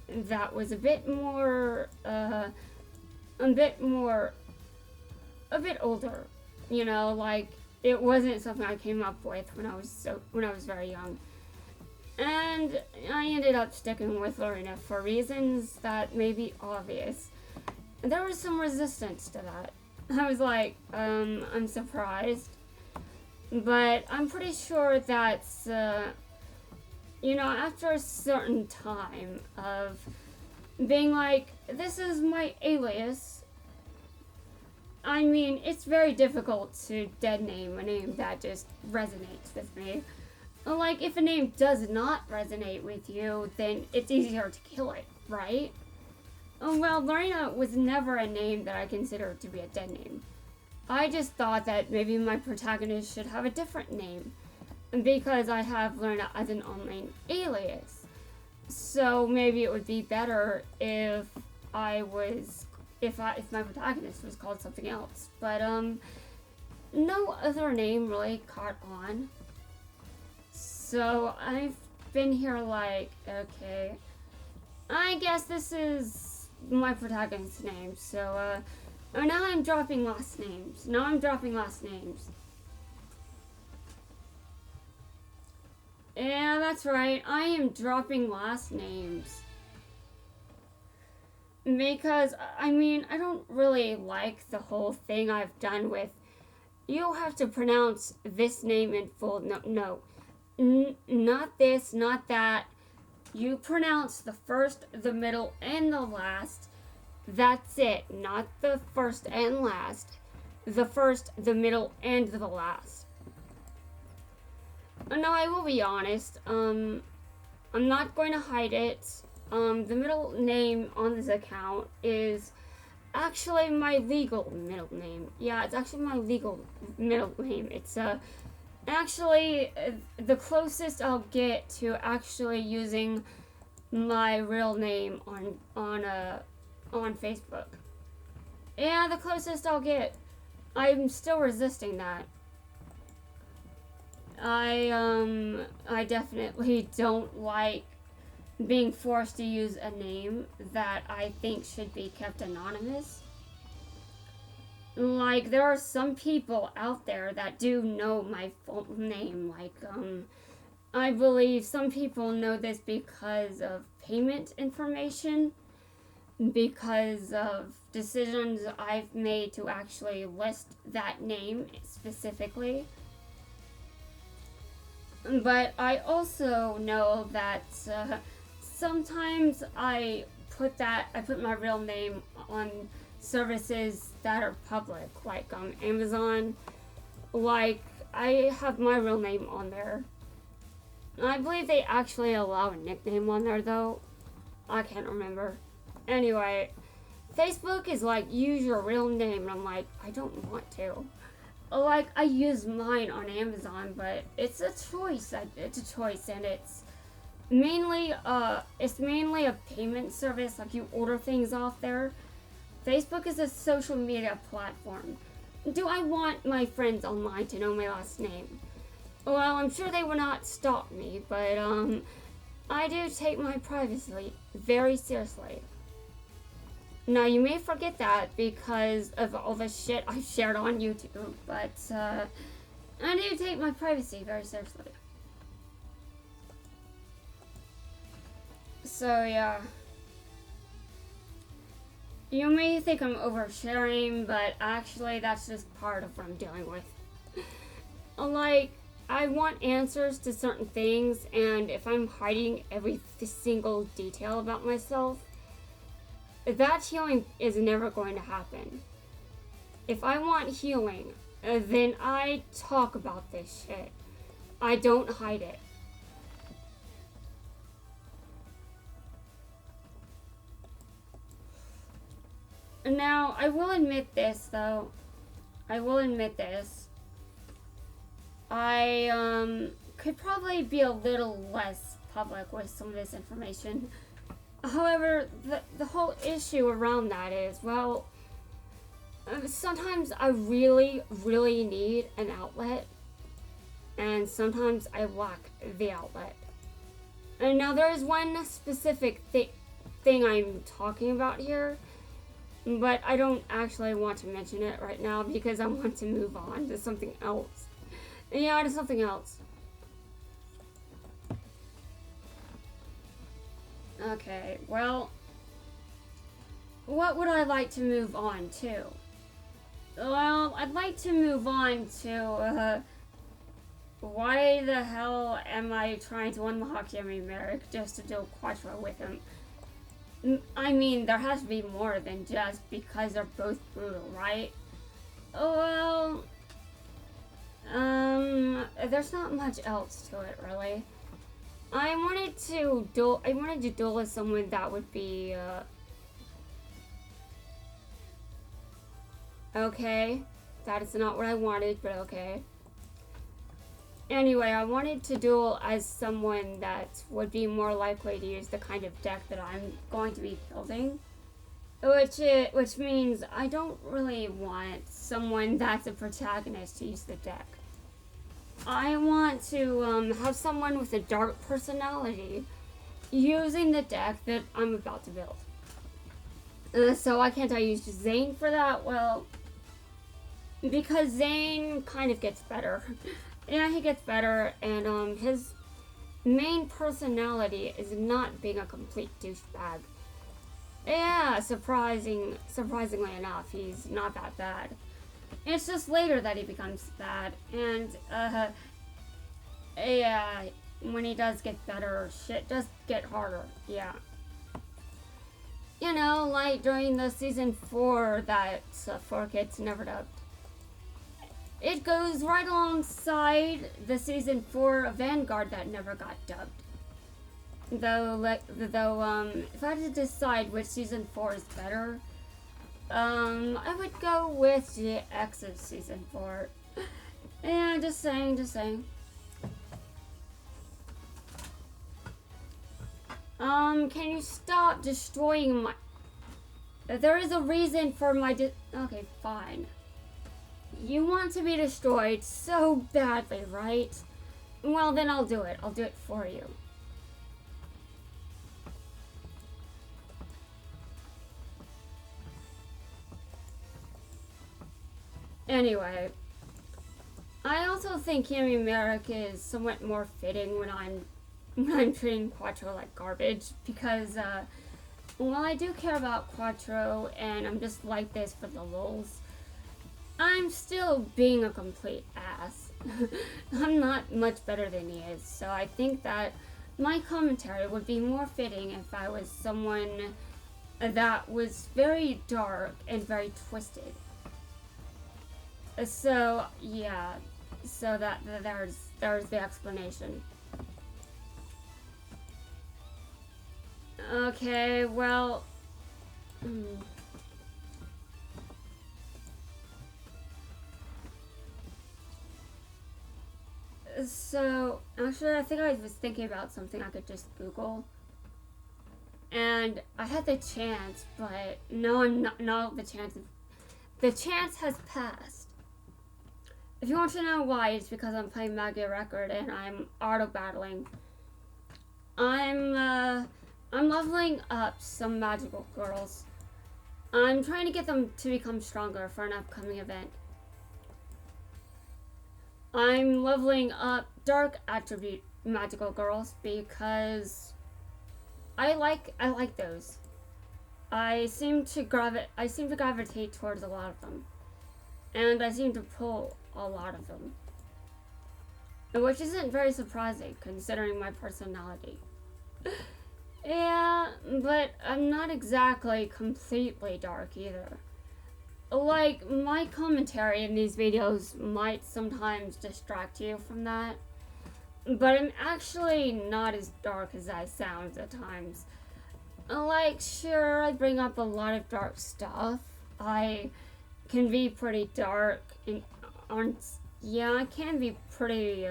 that was a bit older. You know, like it wasn't something I came up with when I was very young. And I ended up sticking with Lorena for reasons that may be obvious. And there was some resistance to that. I was like, I'm surprised. But I'm pretty sure that's, you know, after a certain time of being like, this is my alias. I mean, it's very difficult to dead name a name that just resonates with me. Like, if a name does not resonate with you, then it's easier to kill it, right? Well, Lorena was never a name that I considered to be a dead name. I just thought that maybe my protagonist should have a different name, because I have Lorena as an online alias. So maybe it would be better if my protagonist was called something else. But no other name really caught on. So I've been here like, okay, I guess this is my protagonist's name. So now I'm dropping last names. Yeah, that's right. I am dropping last names. Because, I mean, I don't really like the whole thing I've done with, you have to pronounce this name in full. No. Not this, not that. You pronounce the first, the middle, and the last. That's it. Not the first and last. the first, the middle, and the last. Now, I will be honest, I'm not going to hide it. The middle name on this account is actually my legal middle name. Yeah, it's actually my legal middle name. It's actually the closest I'll get to actually using my real name on Facebook. Yeah, the closest I'll get. I'm still resisting that. I definitely don't like being forced to use a name that I think should be kept anonymous. Like, there are some people out there that do know my full name. Like, I believe some people know this because of payment information, because of decisions I've made to actually list that name specifically. But I also know that sometimes I put my real name on services that are public, like Amazon. Like, I have my real name on there. I believe they actually allow a nickname on there, though. I can't remember. Anyway, Facebook is like, use your real name, and I'm like, I don't want to. Like, I use mine on Amazon, but it's a choice. It's a choice, and it's mainly a payment service. Like, you order things off there. Facebook is a social media platform. Do I want my friends online to know my last name? Well, I'm sure they will not stalk me, but I do take my privacy very seriously. Now, you may forget that because of all the shit I've shared on YouTube, but I do take my privacy very seriously. So, yeah. You may think I'm oversharing, but actually that's just part of what I'm dealing with. Like, I want answers to certain things, and if I'm hiding every single detail about myself, that healing is never going to happen. If I want healing, then I talk about this shit. I don't hide it. Now, I will admit this, though. I will admit this. I could probably be a little less public with some of this information. However, the whole issue around that is, well, sometimes I really, really need an outlet, and sometimes I lack the outlet. And now there is one specific thing I'm talking about here, but I don't actually want to mention it right now because I want to move on to something else. Yeah, to something else. Okay, well, what would I like to move on to? Well, I'd like to move on to, why the hell am I trying to unlock Yummy Merrick just to do Quattro with him? I mean, there has to be more than just because they're both brutal, right? Well, there's not much else to it, really. I wanted to duel with someone that would be, okay. That is not what I wanted, but okay. Anyway, I wanted to duel as someone that would be more likely to use the kind of deck that I'm going to be building. Which means I don't really want someone that's a protagonist to use the deck. I want to have someone with a dark personality using the deck that I'm about to build. So why can't I use Zane for that? Well, because Zane kind of gets better. Yeah, he gets better, and his main personality is not being a complete douchebag. Yeah, surprisingly enough, he's not that bad. It's just later that he becomes bad, and yeah, when he does get better, shit does get harder. Yeah. You know, like during the season 4 that 4Kids never dubbed. It goes right alongside the season 4 of Vanguard that never got dubbed. Though, if I had to decide which season 4 is better, I would go with GX's season 4. Yeah, just saying. Can you stop destroying my... There is a reason for my okay, fine. You want to be destroyed so badly, right? Well, then I'll do it. I'll do it for you. Anyway, I also think Kimi Merrick is somewhat more fitting when I'm treating Quattro like garbage, because while I do care about Quattro and I'm just like this for the lulz, I'm still being a complete ass. I'm not much better than he is, so I think that my commentary would be more fitting if I was someone that was very dark and very twisted. So yeah, so there's the explanation. Okay, well, so actually I think I was thinking about something I could just Google. And I had the chance, but no, I'm not. No, the chance has passed. If you want to know why, it's because I'm playing Magia Record and I'm auto battling. I'm leveling up some magical girls. I'm trying to get them to become stronger for an upcoming event. I'm leveling up dark attribute magical girls because I like those. I seem to gravitate towards a lot of them, and I seem to pull a lot of them, which isn't very surprising considering my personality. Yeah, but I'm not exactly completely dark either. Like, my commentary in these videos might sometimes distract you from that, but I'm actually not as dark as I sound at times. Like, sure, I bring up a lot of dark stuff. I can be pretty dark and yeah, I can be pretty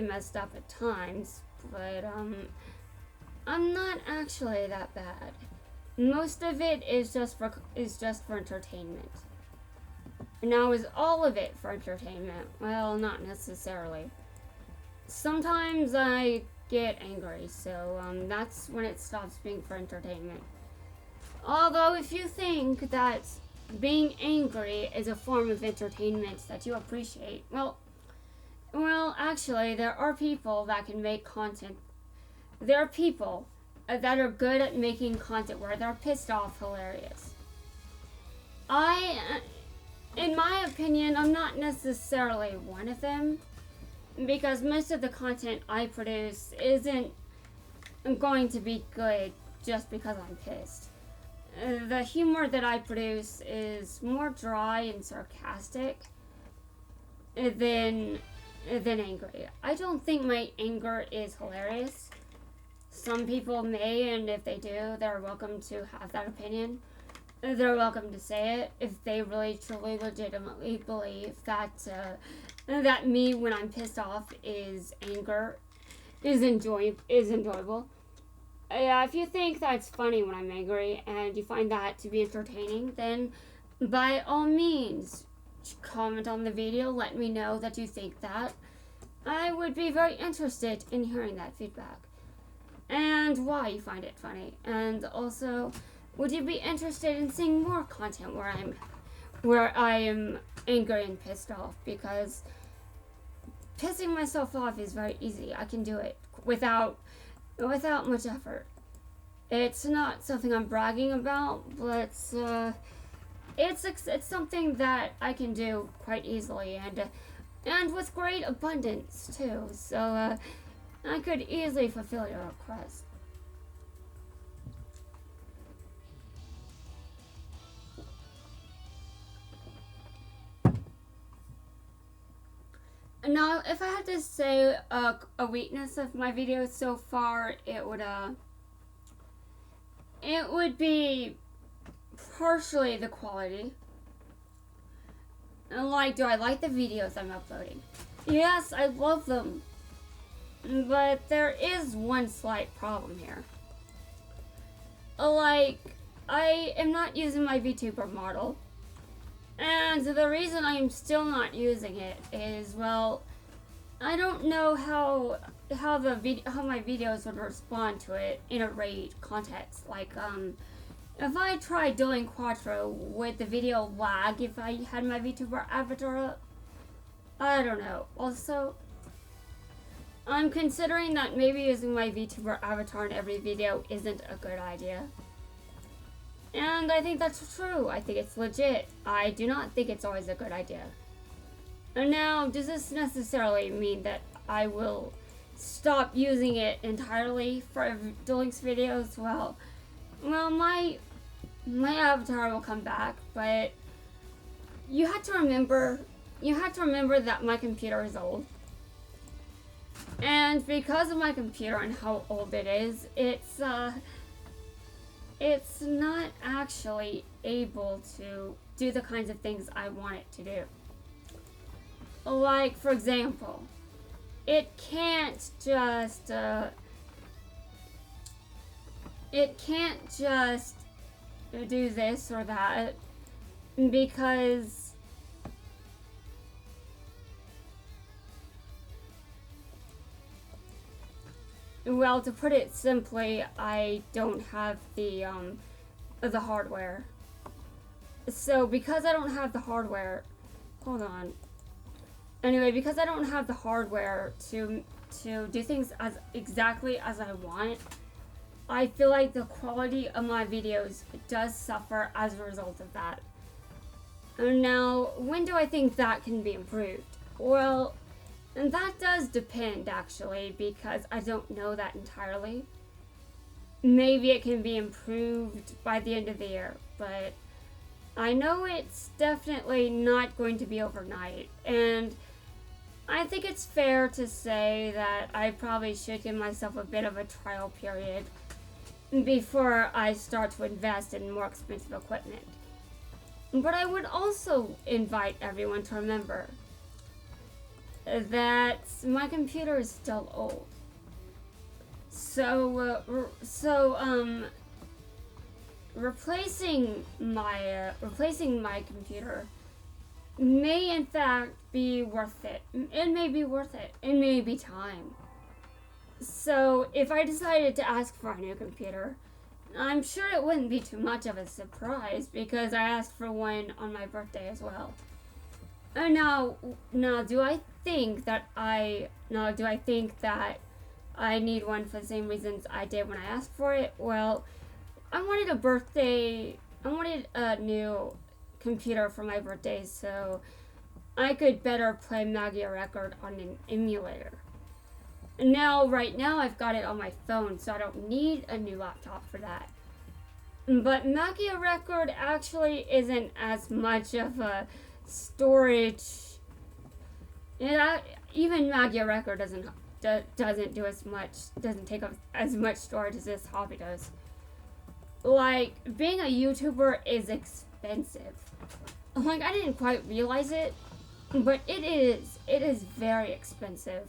messed up at times, but I'm not actually that bad. Most of it is just for entertainment. Now, is all of it for entertainment? Well, not necessarily. Sometimes I get angry, so that's when it stops being for entertainment. Although, if you think that being angry is a form of entertainment that you appreciate, well, actually, there are people that can make content. There are people that are good at making content where they're pissed off hilarious. In my opinion, I'm not necessarily one of them, because most of the content I produce isn't going to be good just because I'm pissed. The humor that I produce is more dry and sarcastic than angry. I don't think my anger is hilarious. Some people may, and if they do, they're welcome to have that opinion. They're welcome to say it if they really, truly, legitimately believe that that me, when I'm pissed off, is enjoyable. Yeah, if you think that's funny when I'm angry and you find that to be entertaining, then by all means, comment on the video. Let me know that you think that. I would be very interested in hearing that feedback and why you find it funny. And also, would you be interested in seeing more content where I am angry and pissed off? Because pissing myself off is very easy. I can do it without much effort. It's not something I'm bragging about, but it's something that I can do quite easily and with great abundance too. So I could easily fulfill your request. Now, if I had to say a weakness of my videos so far, it would be partially the quality. And like, do I like the videos I'm uploading? Yes, I love them. But there is one slight problem here. Like, I am not using my VTuber model. And the reason I'm still not using it is, well, I don't know how my videos would respond to it in a raid context. Like, if I tried doing Quattro, would the video lag if I had my VTuber avatar up? I don't know. Also, I'm considering that maybe using my VTuber avatar in every video isn't a good idea. And I think that's true. I think it's legit. I do not think it's always a good idea. And now, does this necessarily mean that I will stop using it entirely for Duel Links videos? Well, my avatar will come back, but you have to remember that my computer is old. And because of my computer and how old it is, it's not actually able to do the kinds of things I want it to do. Like, for example, it can't just do this or that because well, to put it simply, I don't have the hardware. So because I don't have the hardware, hold on. Anyway, because I don't have the hardware to do things exactly as I want, I feel like the quality of my videos does suffer as a result of that. Now, when do I think that can be improved? Well, and that does depend, actually, because I don't know that entirely. Maybe it can be improved by the end of the year, but I know it's definitely not going to be overnight. And I think it's fair to say that I probably should give myself a bit of a trial period before I start to invest in more expensive equipment. But I would also invite everyone to remember that my computer is still old. So replacing my computer may in fact be worth it. It may be worth it. It may be time. So if I decided to ask for a new computer, I'm sure it wouldn't be too much of a surprise because I asked for one on my birthday as well. And now do I think that I need one for the same reasons I did when I asked for it? Well, I wanted a new computer for my birthday so I could better play Magia Record on an emulator. Now, right now, I've got it on my phone, so I don't need a new laptop for that. But Magia Record actually isn't as much of a storage. Even Magia Record doesn't take up as much storage as this hobby does. Like, being a YouTuber is expensive. Like, I didn't quite realize it, but it is. It is very expensive.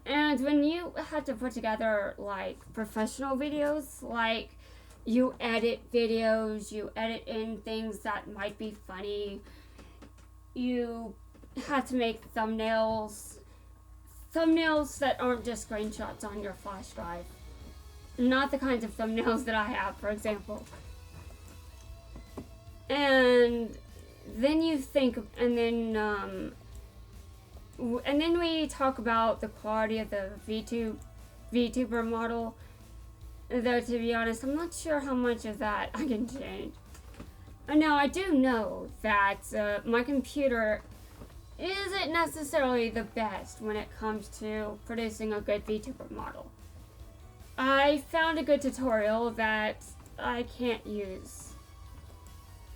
And when you have to put together, like, professional videos, like, you edit videos, you edit in things that might be funny, you have to make thumbnails that aren't just screenshots on your flash drive. Not the kinds of thumbnails that I have, for example. And then you think, and then we talk about the quality of the VTuber model. Though, to be honest, I'm not sure how much of that I can change. Now, I do know that my computer isn't necessarily the best when it comes to producing a good VTuber model. I found a good tutorial that I can't use.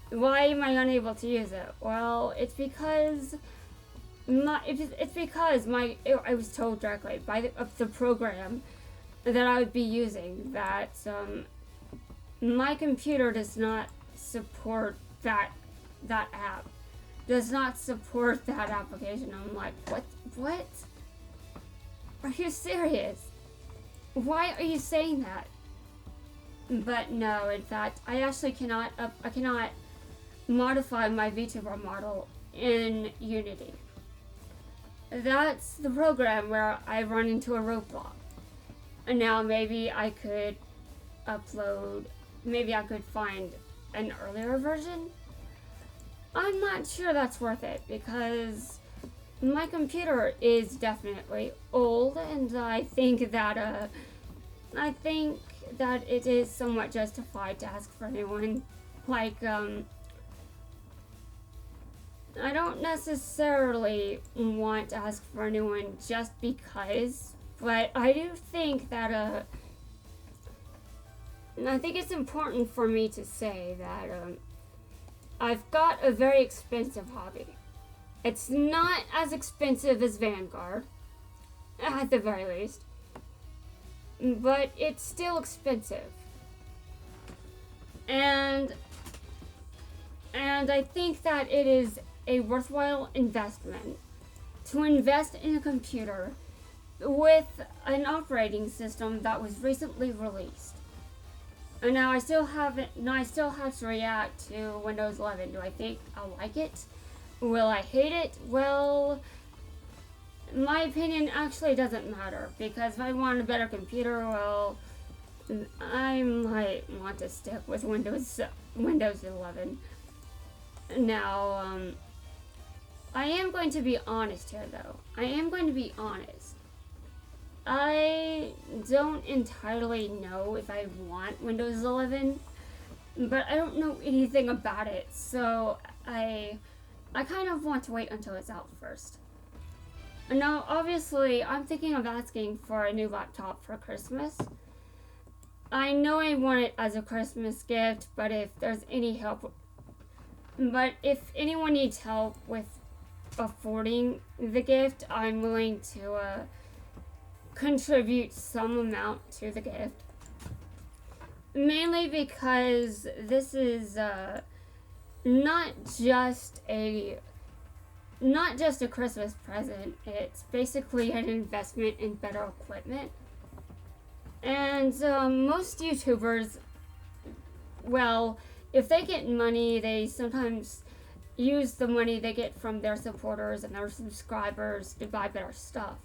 Why am I unable to use it? Well, it's because It's because I was told directly by the program that I would be using that my computer does not support that app, does not support that application. I'm like, what? Are you serious? Why are you saying that? But no, in fact, I actually cannot modify my VTuber model in Unity. That's the program where I run into a roadblock. And now maybe I could find an earlier version. I'm not sure that's worth it because my computer is definitely old, and I think that it is somewhat justified to ask for a new one. Like, I don't necessarily want to ask for a new one just because, but I do think that, and I think it's important for me to say that, I've got a very expensive hobby. It's not as expensive as Vanguard, at the very least, but it's still expensive. And I think that it is a worthwhile investment to invest in a computer with an operating system that was recently released. And now I still have to react to Windows 11. Do I think I'll like it? Will I hate it? Well, my opinion actually doesn't matter, because if I want a better computer, well, I might want to stick with Windows 11. Now, I am going to be honest here, though. I am going to be honest. I don't entirely know if I want Windows 11, but I don't know anything about it, so I kind of want to wait until it's out first. Now, obviously, I'm thinking of asking for a new laptop for Christmas. I know I want it as a Christmas gift, but if anyone needs help with affording the gift, I'm willing to contribute some amount to the gift. Mainly because this is not just a Christmas present. It's basically an investment in better equipment. And most YouTubers, well, if they get money, they sometimes use the money they get from their supporters and their subscribers to buy better stuff.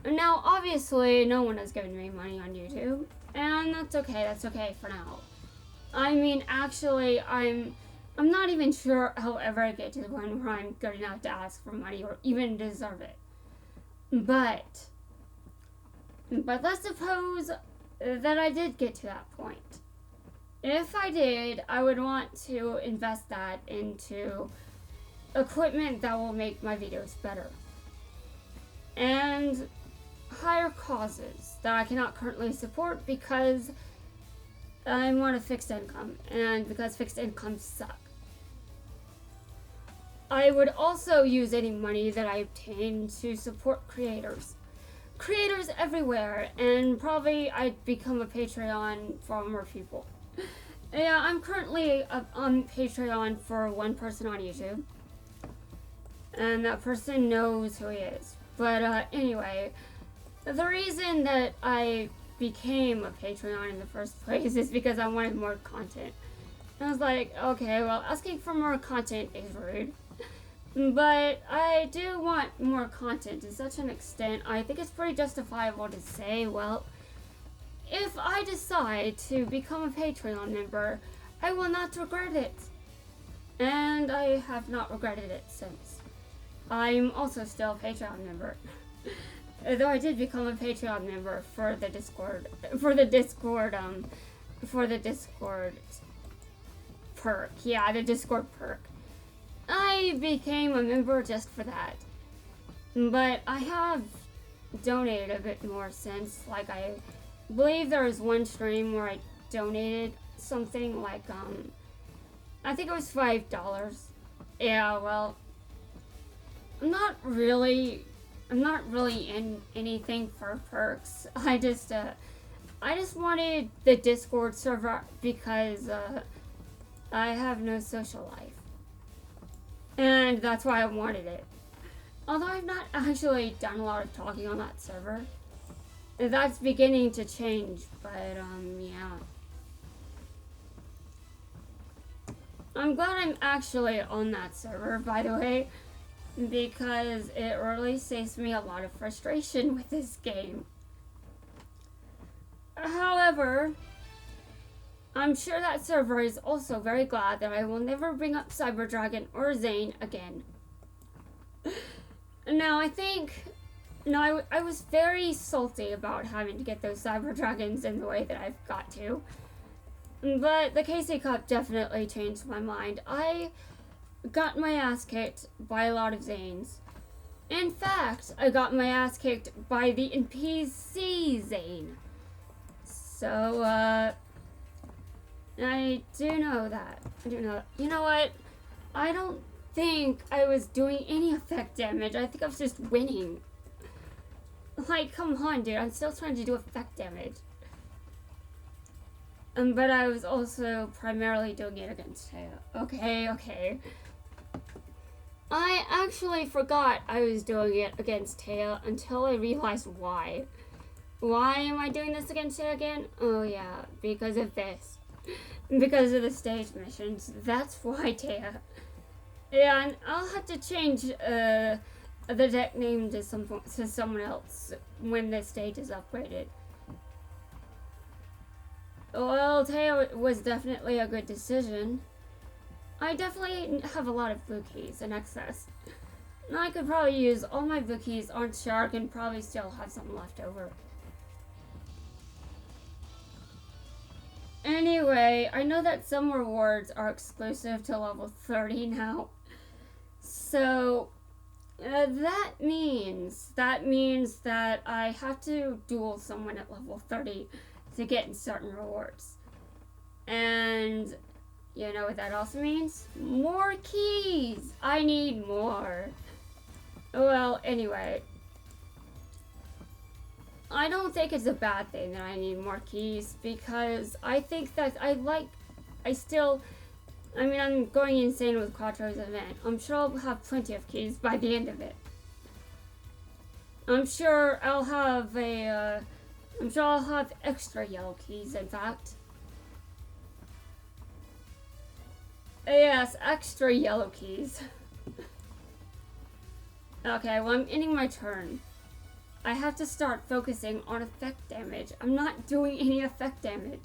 And now, obviously, no one has given me money on YouTube, and that's okay for now. I mean, actually, I'm not even sure I'll ever get to the point where I'm good enough to ask for money or even deserve it. But let's suppose that I did get to that point. If I did, I would want to invest that into equipment that will make my videos better. And higher causes that I cannot currently support because I'm on a fixed income, and because fixed incomes suck. I would also use any money that I obtain to support creators everywhere, and probably I'd become a Patreon for more people. Yeah, I'm currently on Patreon for one person on YouTube, and that person knows who he is. But anyway, the reason that I became a Patreon in the first place is because I wanted more content. And I was like, okay, well, asking for more content is rude. But I do want more content to such an extent, I think it's pretty justifiable to say, well, if I decide to become a Patreon member, I will not regret it. And I have not regretted it since. I'm also still a Patreon member. Though I did become a Patreon member for the Discord perk. Yeah, the Discord perk. I became a member just for that. But I have donated a bit more since. Like, I believe there was one stream where I donated something like, I think it was $5. Yeah, well, I'm not really in anything for perks. I just wanted the Discord server because I have no social life. And that's why I wanted it. Although I've not actually done a lot of talking on that server. That's beginning to change, but yeah. I'm glad I'm actually on that server, by the way, because it really saves me a lot of frustration with this game. However, I'm sure that server is also very glad that I will never bring up Cyber Dragon or Zane again. Now, I was very salty about having to get those Cyber Dragons in the way that I've got to. But the KC Cup definitely changed my mind. I got my ass kicked by a lot of Zanes. In fact, I got my ass kicked by the NPC Zane. So, I do know that. You know what? I don't think I was doing any effect damage. I think I was just winning. Like, come on, dude. I'm still trying to do effect damage. But I was also primarily doing it against Taya. Okay. I actually forgot I was doing it against Taya until I realized why. Why am I doing this against Taya again? Oh yeah, because of this. Because of the stage missions. That's why, Taya. Yeah, and I'll have to change the deck name to someone else when the stage is upgraded. Well, Taya was definitely a good decision. I definitely have a lot of blue keys in excess. I could probably use all my blue keys on Shark and probably still have some left over. Anyway, I know that some rewards are exclusive to level 30 now. So, that means that I have to duel someone at level 30 to get certain rewards. And you know what that also means? More keys! I need more. Well, anyway. I don't think it's a bad thing that I need more keys because I think that I'm going insane with Quattro Raid Event. I'm sure I'll have plenty of keys by the end of it. I'm sure I'll have extra yellow keys, in fact. Yes, extra yellow keys. Okay, well, I'm ending my turn. I have to start focusing on effect damage. I'm not doing any effect damage.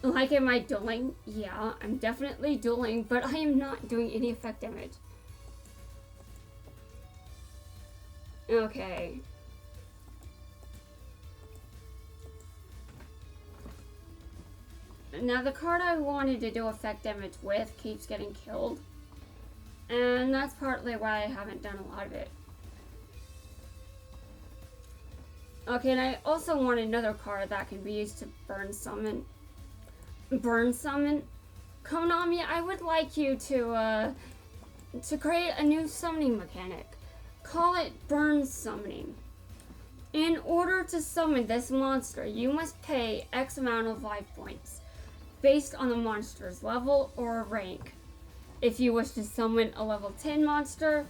Like, am I dueling? Yeah, I'm definitely dueling, but I am not doing any effect damage. Okay. Now, the card I wanted to do effect damage with keeps getting killed. And that's partly why I haven't done a lot of it. Okay, and I also want another card that can be used to burn summon. Burn summon? Konami, I would like you to create a new summoning mechanic. Call it burn summoning. In order to summon this monster, you must pay X amount of life points, based on the monster's level or rank. If you wish to summon a level 10 monster,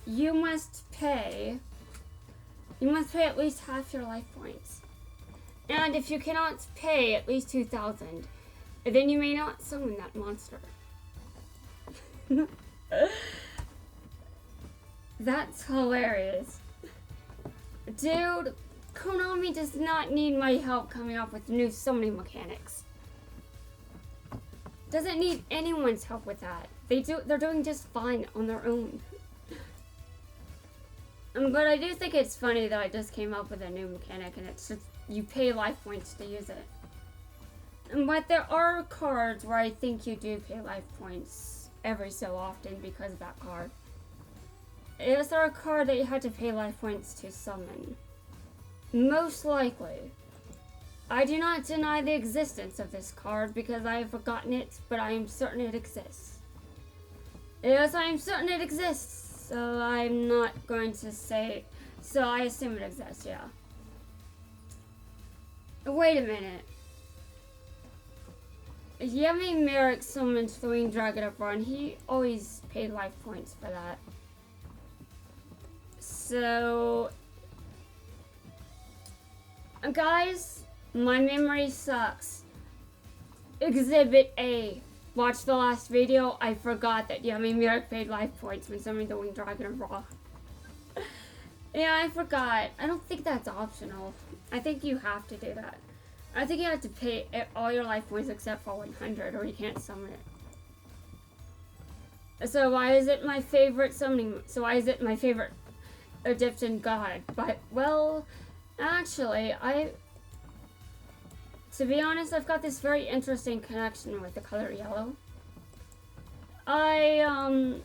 you must pay at least half your life points. And if you cannot pay at least 2,000, then you may not summon that monster. That's hilarious. Dude, Konami does not need my help coming up with new summoning mechanics. Doesn't need anyone's help with that. They're doing just fine on their own. But I do think it's funny that I just came up with a new mechanic and it's just you pay life points to use it. But there are cards where I think you do pay life points every so often because of that card. Is there a card that you had to pay life points to summon? Most likely. I do not deny the existence of this card because I have forgotten it, but I am certain it exists. Yes, I'm certain it exists, so I'm not going to say. So I assume it exists, yeah. Wait a minute. Yummy Merrick summoned Throwing Dragon of Run. He always paid life points for that. So, guys, my memory sucks. Exhibit A. Watch the last video. I forgot that Yummy Merrick paid life points when summoning the Winged Dragon of Ra. Yeah, I forgot. I don't think that's optional. I think you have to do that. I think you have to pay all your life points except for 100 or you can't summon it. So why is it my favorite summoning? So why is it my favorite Egyptian god? But, well, actually, to be honest, I've got this very interesting connection with the color yellow. I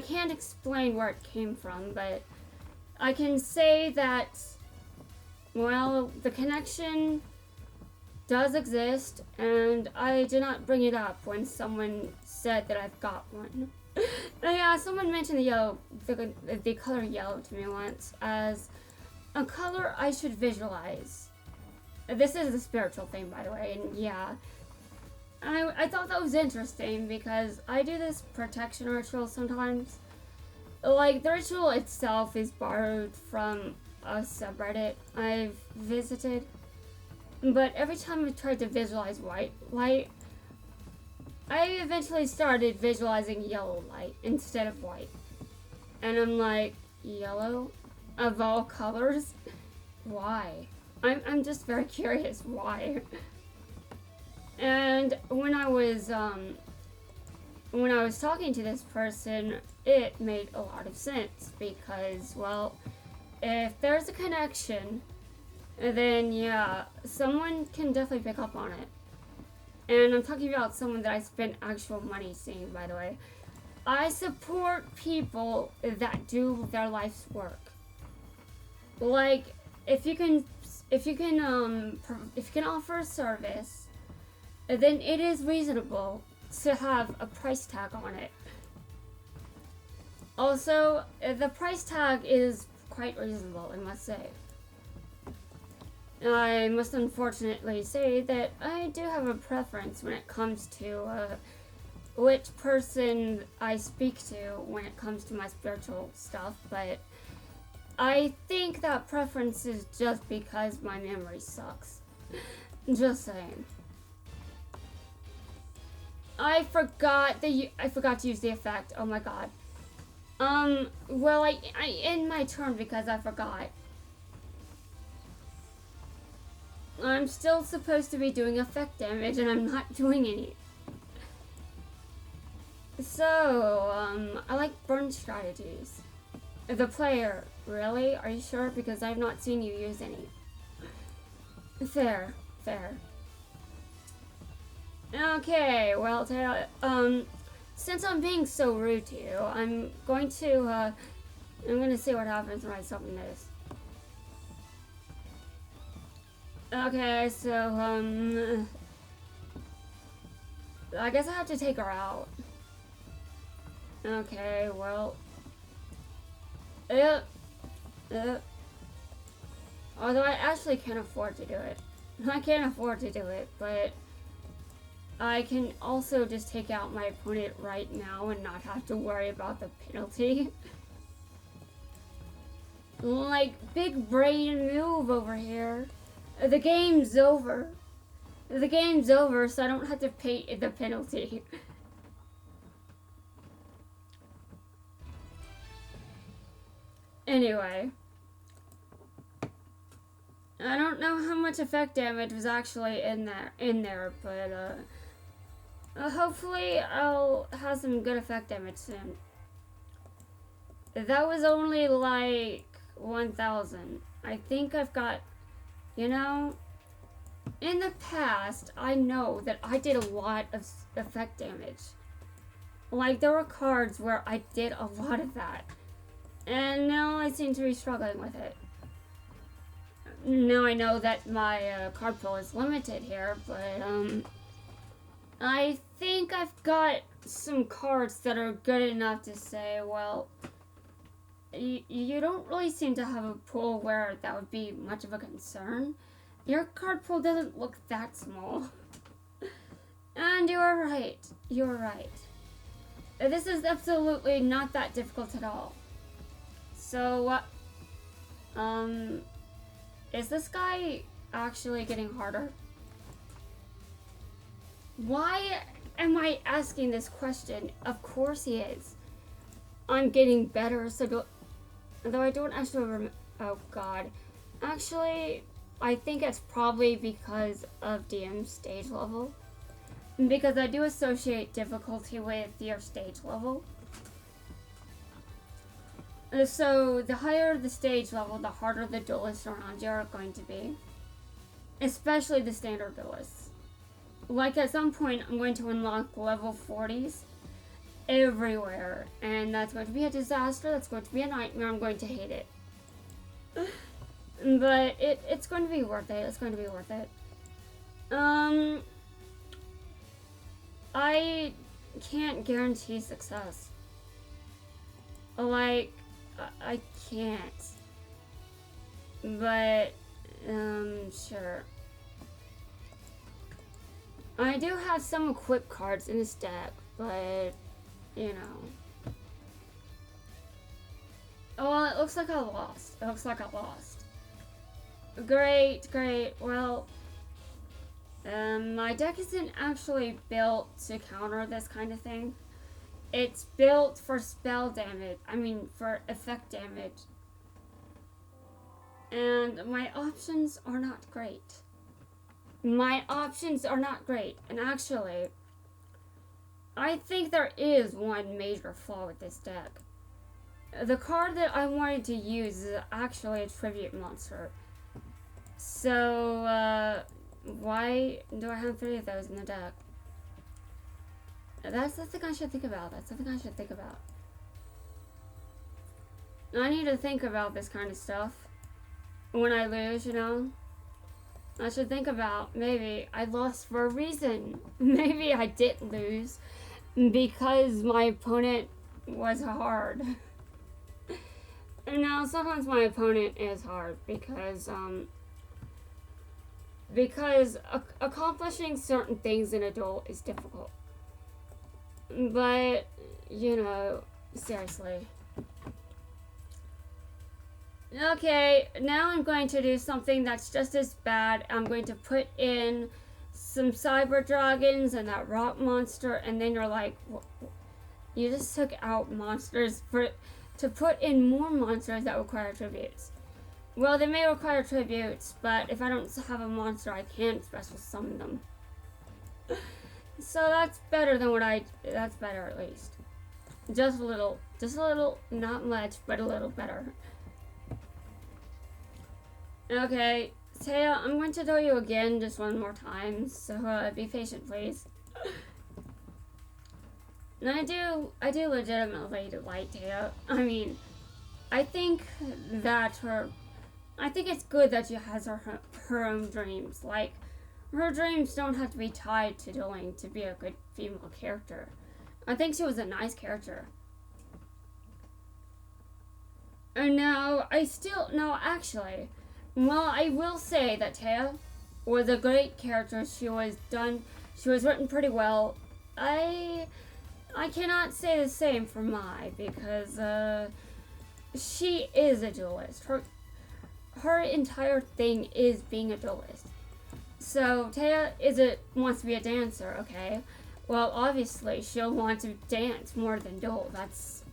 can't explain where it came from, but I can say that, well, the connection does exist, and I did not bring it up when someone said that I've got one. Yeah, someone mentioned the color yellow to me once as a color I should visualize. This is a spiritual thing, by the way, and yeah. I thought that was interesting because I do this protection ritual sometimes. Like, the ritual itself is borrowed from a subreddit I've visited. But every time I tried to visualize white light, I eventually started visualizing yellow light instead of white. And I'm like, yellow? Of all colors? Why? I'm just very curious why. And when I was talking to this person, it made a lot of sense because, well, if there's a connection, then yeah, someone can definitely pick up on it. And I'm talking about someone that I spent actual money seeing, by the way. I support people that do their life's work. Like, if you can offer a service, then it is reasonable to have a price tag on it. Also, the price tag is quite reasonable, I must say. I must unfortunately say that I do have a preference when it comes to which person I speak to when it comes to my spiritual stuff, but I think that preference is just because my memory sucks. Just saying. I forgot to use the effect. Oh my god. Well, I end my turn because I forgot. I'm still supposed to be doing effect damage and I'm not doing any. So, I like burn strategies. The player, really? Are you sure? Because I've not seen you use any. Fair. Okay, well, since I'm being so rude to you, I'm going to see what happens when I summon this. Okay, so, I guess I have to take her out. Okay, well. Although I actually can't afford to do it. I can't afford to do it, but I can also just take out my opponent right now and not have to worry about the penalty. Like, big brain move over here. The game's over. The game's over, so I don't have to pay the penalty. Anyway. I don't know how much effect damage was actually in there, but hopefully I'll have some good effect damage soon. That was only like 1,000. I think I've got, you know, in the past, I know that I did a lot of effect damage. Like, there were cards where I did a lot of that. And now I seem to be struggling with it. Now I know that my card pool is limited here, but I think I've got some cards that are good enough to say, well, you don't really seem to have a pool where that would be much of a concern. Your card pool doesn't look that small. And you are right. You are right. This is absolutely not that difficult at all. So, is this guy actually getting harder? Why am I asking this question? Of course he is. I'm getting better, so though I don't actually oh god. Actually, I think it's probably because of DM's stage level. Because I do associate difficulty with your stage level. So, the higher the stage level, the harder the duelists around you are going to be. Especially the standard duelists. Like, at some point, I'm going to unlock level 40s everywhere. And that's going to be a disaster. That's going to be a nightmare. I'm going to hate it. But it's going to be worth it. It's going to be worth it. I can't guarantee success. Like, I can't. But, sure. I do have some equip cards in this deck, but, you know. Oh, well, it looks like I lost. It looks like I lost. Great, great. Well, my deck isn't actually built to counter this kind of thing. It's built for spell damage. I mean, for effect damage. And my options are not great. My options are not great. And actually, I think there is one major flaw with this deck. The card that I wanted to use is actually a tribute monster. So, why do I have 3 of those in the deck? That's the thing I should think about. That's the thing I should think about. I need to think about this kind of stuff. When I lose, you know? I should think about, maybe I lost for a reason. Maybe I didn't lose because my opponent was hard. And now sometimes my opponent is hard because accomplishing certain things in a duel is difficult. But, you know, seriously. Okay, now I'm going to do something that's just as bad. I'm going to put in some cyber dragons and that rock monster, and then you're like, you just took out monsters to put in more monsters that require tributes. Well, they may require tributes, but if I don't have a monster, I can't special summon them. So that's better than that's better at least. Just a little, not much, but a little better. Okay, Taya, I'm going to tell you again just one more time, so be patient, please. And I do legitimately like Taya. I mean, I think it's good that she has her own dreams. Like, her dreams don't have to be tied to dueling to be a good female character. I think she was a nice character. And now, actually, well, I will say that Taya was a great character. She was written pretty well. I cannot say the same for Mai, because, she is a duelist. Her entire thing is being a duelist. So, Taya wants to be a dancer, okay? Well, obviously, she'll want to dance more than duel. That's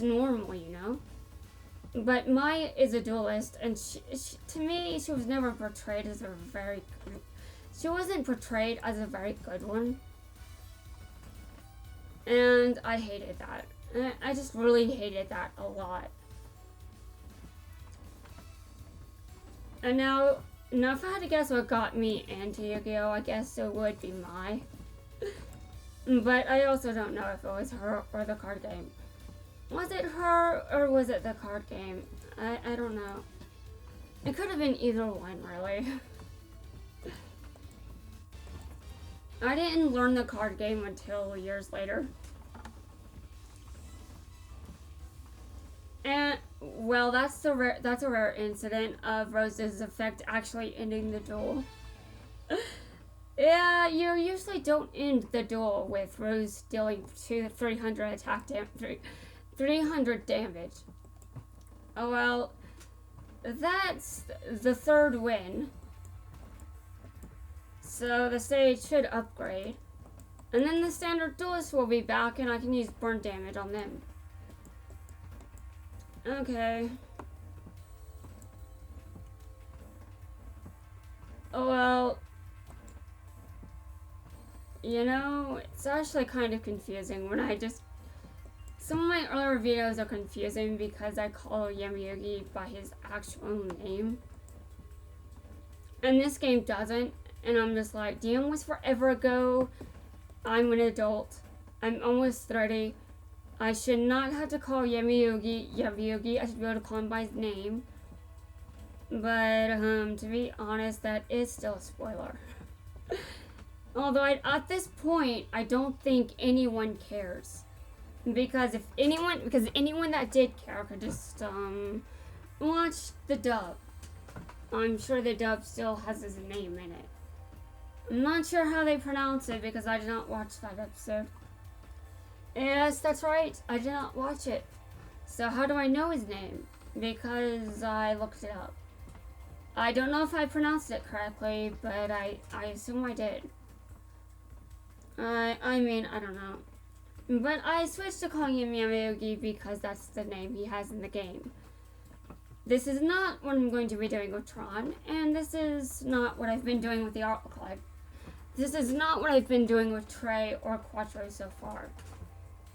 normal, you know? But Mai is a duelist, and she, to me, she was never portrayed as she wasn't portrayed as a very good one. And I hated that. I just really hated that a lot. And now if I had to guess what got me into Yu-Gi-Oh!, I guess it would be Mai. But I also don't know if it was her or the card game. Was it her or was it the card game? I don't know. It could have been either one, really. I didn't learn the card game until years later. And well, that's a rare incident of Rose's effect actually ending the duel. Yeah, you usually don't end the duel with Rose dealing 300 attack damage, 300 damage. Oh well, that's the third win. So the stage should upgrade. And then the standard duelists will be back and I can use burn damage on them. Okay. Oh well. You know, it's actually kind of confusing when I just... Some of my earlier videos are confusing because I call Yami-Yugi by his actual name. And this game doesn't. And I'm just like, DM was forever ago. I'm an adult. I'm almost 30. I should not have to call Yami-Yugi Yami-Yugi. I should be able to call him by his name. But, to be honest, that is still a spoiler. Although at this point, I don't think anyone cares. Because anyone that did care could just, watch the dub. I'm sure the dub still has his name in it. I'm not sure how they pronounce it because I did not watch that episode. Yes, that's right. I did not watch it. So how do I know his name? Because I looked it up. I don't know if I pronounced it correctly, but I assume I did. I mean, I don't know. But I switched to calling him Yami-Yugi because that's the name he has in the game. This is not what I'm going to be doing with Tron, and this is not what I've been doing with the Arclight. This is not what I've been doing with Trey or Quattro so far.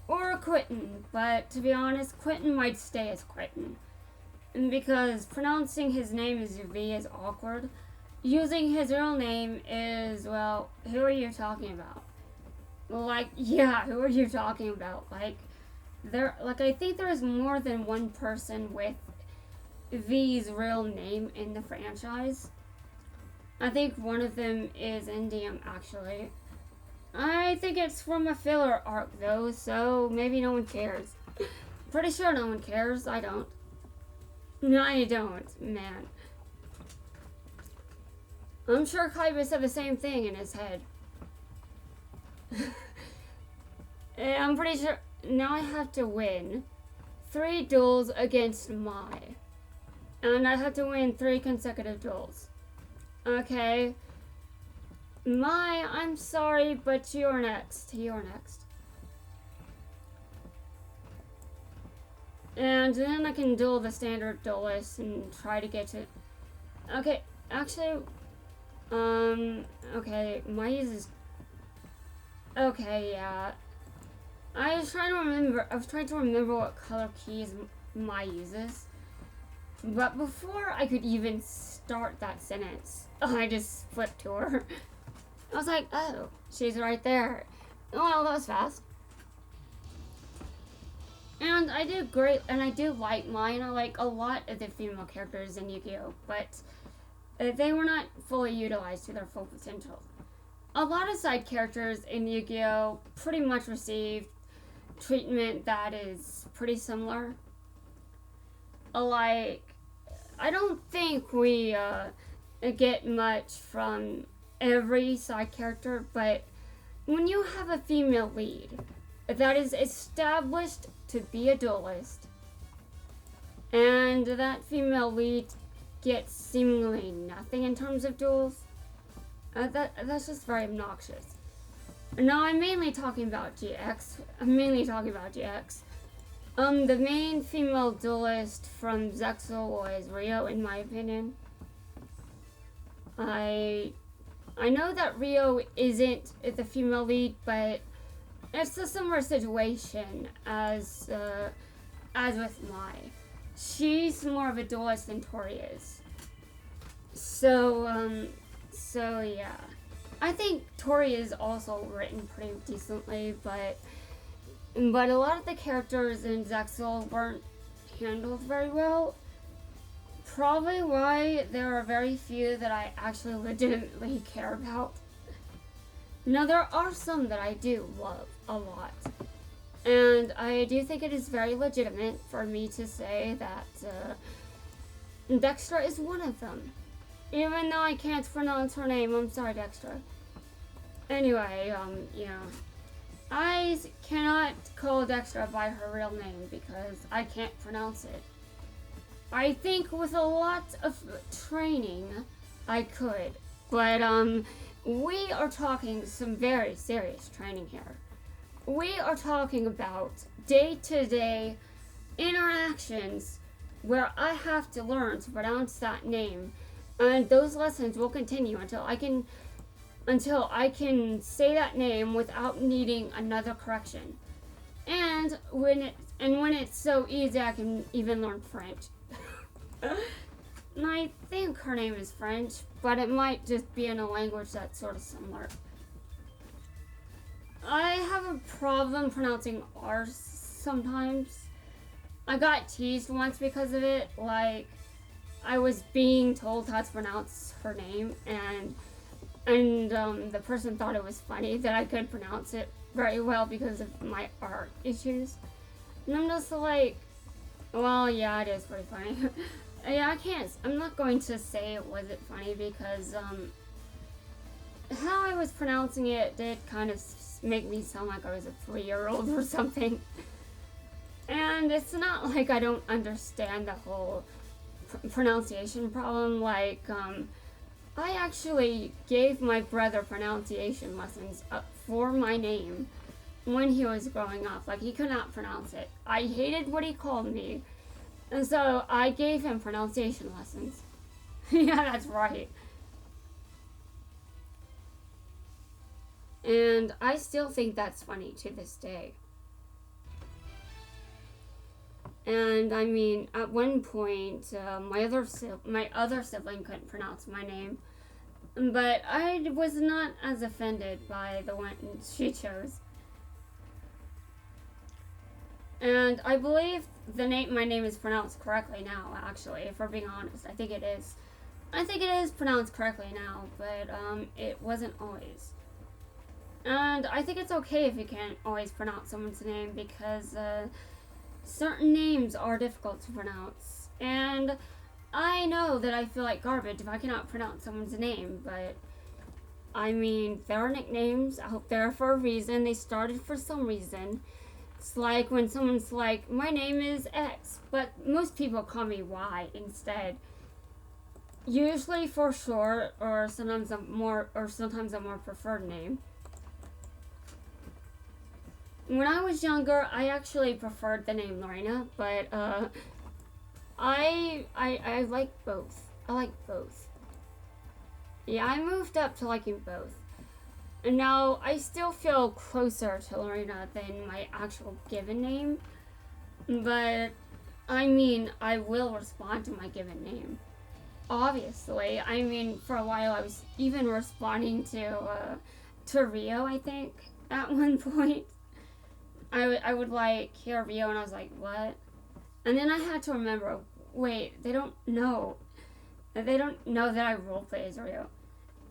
Or Quentin, but to be honest, Quentin might stay as Quentin. And because pronouncing his name as V is awkward, using his real name is, well, who are you talking about? Like, yeah, who are you talking about? I think there is more than one person with V's real name in the franchise. I think one of them is NDM, actually. I think it's from a filler arc, though, so maybe no one cares. Pretty sure no one cares. I don't. No, I don't, man. I'm sure Kaiba said the same thing in his head. I'm pretty sure now I have to win 3 duels against Mai. And I have to win 3 consecutive duels. Okay. Mai, I'm sorry, but you're next. You're next. And then I can duel the standard duelist and try to get to... Okay, actually... okay, Mai uses... Okay, yeah. I was trying to remember what color keys Mai uses. But before I could even start that sentence, I just flipped to her. I was like, oh, she's right there. Oh, well, that was fast. And I did great, and I do like mine. I like a lot of the female characters in Yu-Gi-Oh! But they were not fully utilized to their full potential. A lot of side characters in Yu-Gi-Oh! Pretty much received treatment that is pretty similar. Like, I don't think we get much from every side character, but when you have a female lead that is established to be a duelist, and that female lead gets seemingly nothing in terms of duels, that's just very obnoxious. Now, I'm mainly talking about GX. The main female duelist from Zexal was Rio, in my opinion. I know that Rio isn't the female lead, but it's a similar situation as with Mai. She's more of a duelist than Tori is. So yeah. I think Tori is also written pretty decently, but a lot of the characters in Zexal weren't handled very well. Probably why there are very few that I actually legitimately care about. Now, there are some that I do love a lot. And I do think it is very legitimate for me to say that Dexter is one of them. Even though I can't pronounce her name, I'm sorry, Dexter. Anyway, I cannot call Dexter by her real name because I can't pronounce it. I think with a lot of training, I could. But, we are talking some very serious training here. We are talking about day-to-day interactions where I have to learn to pronounce that name, and those lessons will continue until I can say that name without needing another correction. And when it's so easy, I can even learn French. And I think her name is French, but it might just be in a language that's sort of similar. I have a problem pronouncing R's sometimes. I got teased once because of it. Like, I was being told how to pronounce her name, and the person thought it was funny that I could pronounce it very well because of my R issues. And I'm just like, well, yeah, it is pretty funny. Yeah, I'm not going to say it wasn't funny because, how I was pronouncing it did kind of make me sound like I was a 3-year-old or something. And it's not like I don't understand the whole pronunciation problem. Like, I actually gave my brother pronunciation lessons for my name when he was growing up. Like, he could not pronounce it. I hated what he called me, and so I gave him pronunciation lessons. Yeah, that's right. And I still think that's funny to this day. And I mean, at one point, my other sibling couldn't pronounce my name, but I was not as offended by the one she chose. And I believe my name is pronounced correctly now, actually, if we're being honest. I think it is. I think it is pronounced correctly now, but it wasn't always. And I think it's okay if you can't always pronounce someone's name because certain names are difficult to pronounce. And I know that I feel like garbage if I cannot pronounce someone's name, but I mean, there are nicknames out there for a reason. They started for some reason. It's like when someone's like, my name is X, but most people call me Y instead. Usually for short, or sometimes a more preferred name. When I was younger, I actually preferred the name Lorena, but I like both. I like both. Yeah, I moved up to liking both. And now I still feel closer to Lorena than my actual given name, but I mean, I will respond to my given name. Obviously, I mean, for a while I was even responding to Rio, I think, at one point. I would like hear Rio and I was like, what? And then I had to remember, wait, they don't know that I roleplay as Rio.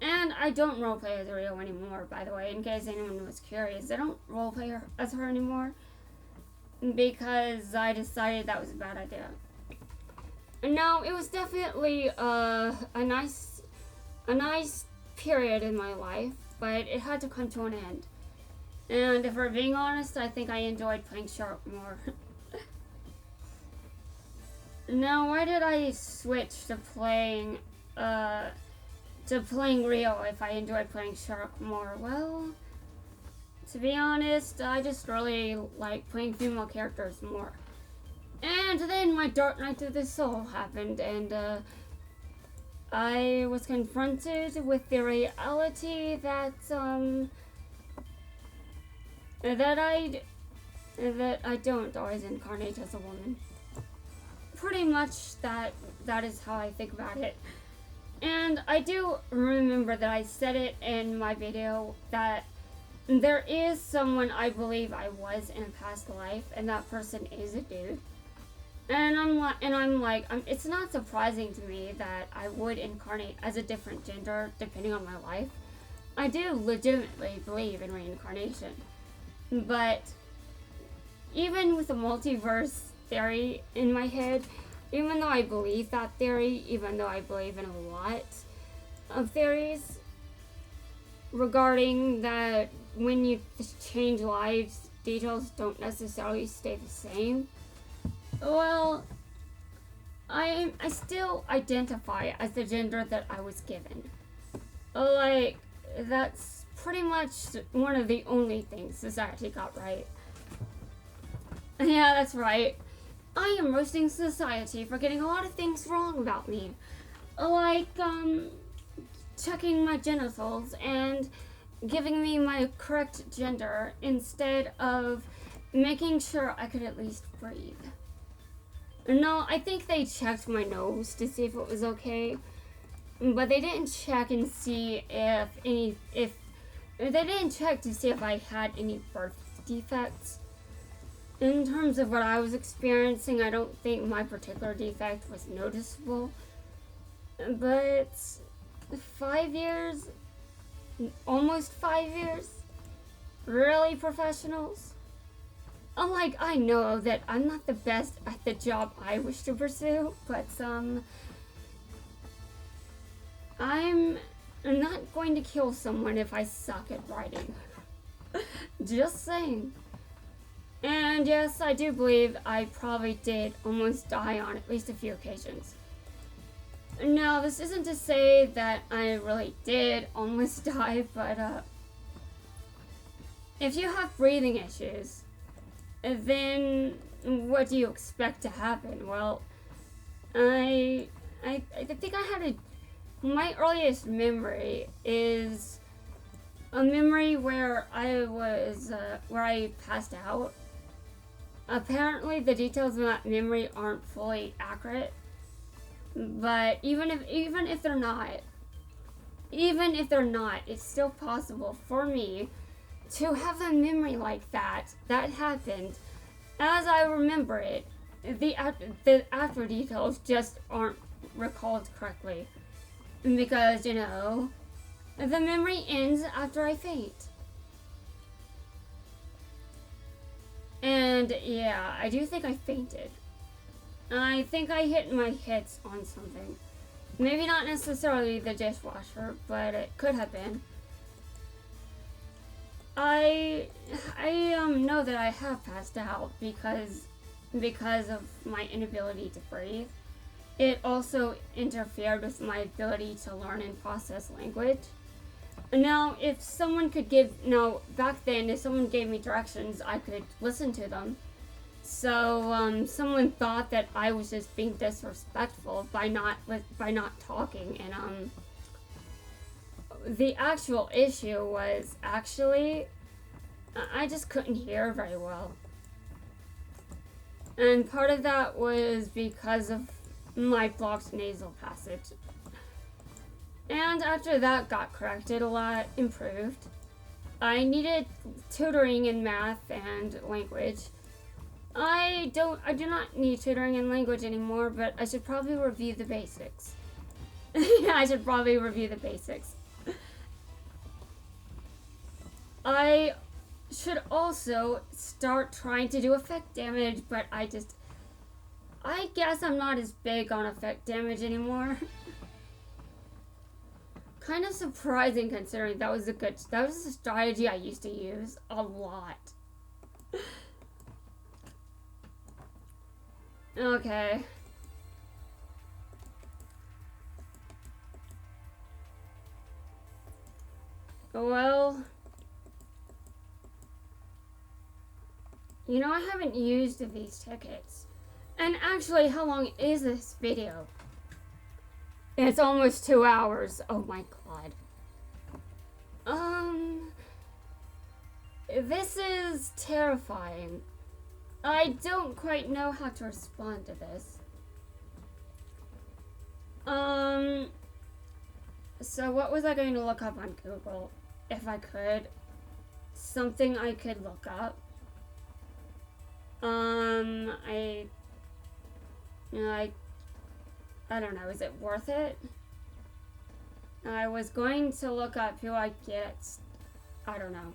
And I don't roleplay as Rio anymore, by the way, in case anyone was curious. I don't roleplay as her anymore because I decided that was a bad idea. And no, it was definitely a nice period in my life, but it had to come to an end. And if we're being honest, I think I enjoyed playing Shark more. Now, why did I switch to playing Rio if I enjoyed playing Shark more? Well, to be honest, I just really like playing female characters more. And then my Dark Night of the Soul happened, and I was confronted with the reality that I don't always incarnate as a woman. Pretty much that is how I think about it. And I do remember that I said it in my video that there is someone I believe I was in a past life, and that person is a dude. And I'm like, it's not surprising to me that I would incarnate as a different gender depending on my life. I do legitimately believe in reincarnation. But even with the multiverse theory in my head, even though I believe that theory, even though I believe in a lot of theories regarding that when you change lives, details don't necessarily stay the same. Well, I still identify as the gender that I was given. Like, that's pretty much one of the only things society got right. Yeah, that's right. I am roasting society for getting a lot of things wrong about me. Like, checking my genitals and giving me my correct gender instead of making sure I could at least breathe. No, I think they checked my nose to see if it was okay, but they didn't check and see if they didn't check to see if I had any birth defects. In terms of what I was experiencing, I don't think my particular defect was noticeable, but 5 years, almost 5 years, really, professionals? Like, I know that I'm not the best at the job I wish to pursue, but I'm not going to kill someone if I suck at writing. Just saying. And yes, I do believe I probably did almost die on at least a few occasions. Now, this isn't to say that I really did almost die, but if you have breathing issues, then what do you expect to happen? Well, I think my earliest memory is a memory where I passed out. Apparently, the details of that memory aren't fully accurate, but even if they're not, it's still possible for me to have a memory like that happened as I remember it. The after details just aren't recalled correctly because, the memory ends after I faint. And yeah, I do think I fainted. I think I hit my heads on something. Maybe not necessarily the dishwasher, but it could have been. I know that I have passed out because of my inability to breathe. It also interfered with my ability to learn and process language. Now, back then, if someone gave me directions, I could listen to them. So, someone thought that I was just being disrespectful by not talking, and the actual issue was actually I just couldn't hear very well, and part of that was because of my blocked nasal passage. And after that got corrected a lot, improved, I needed tutoring in math and language. I do not need tutoring in language anymore, but I should probably review the basics. Yeah, I should probably review the basics. I should also start trying to do effect damage, but I guess I'm not as big on effect damage anymore. Kind of surprising considering that was a strategy I used to use a lot. Okay. Well, I haven't used these tickets. And actually, how long is this video? It's almost 2 hours. Oh my god. This is terrifying. I don't quite know how to respond to this. So what was I going to look up on Google? If I could. Something I could look up. I don't know, is it worth it? I was going to look up who I get. I don't know.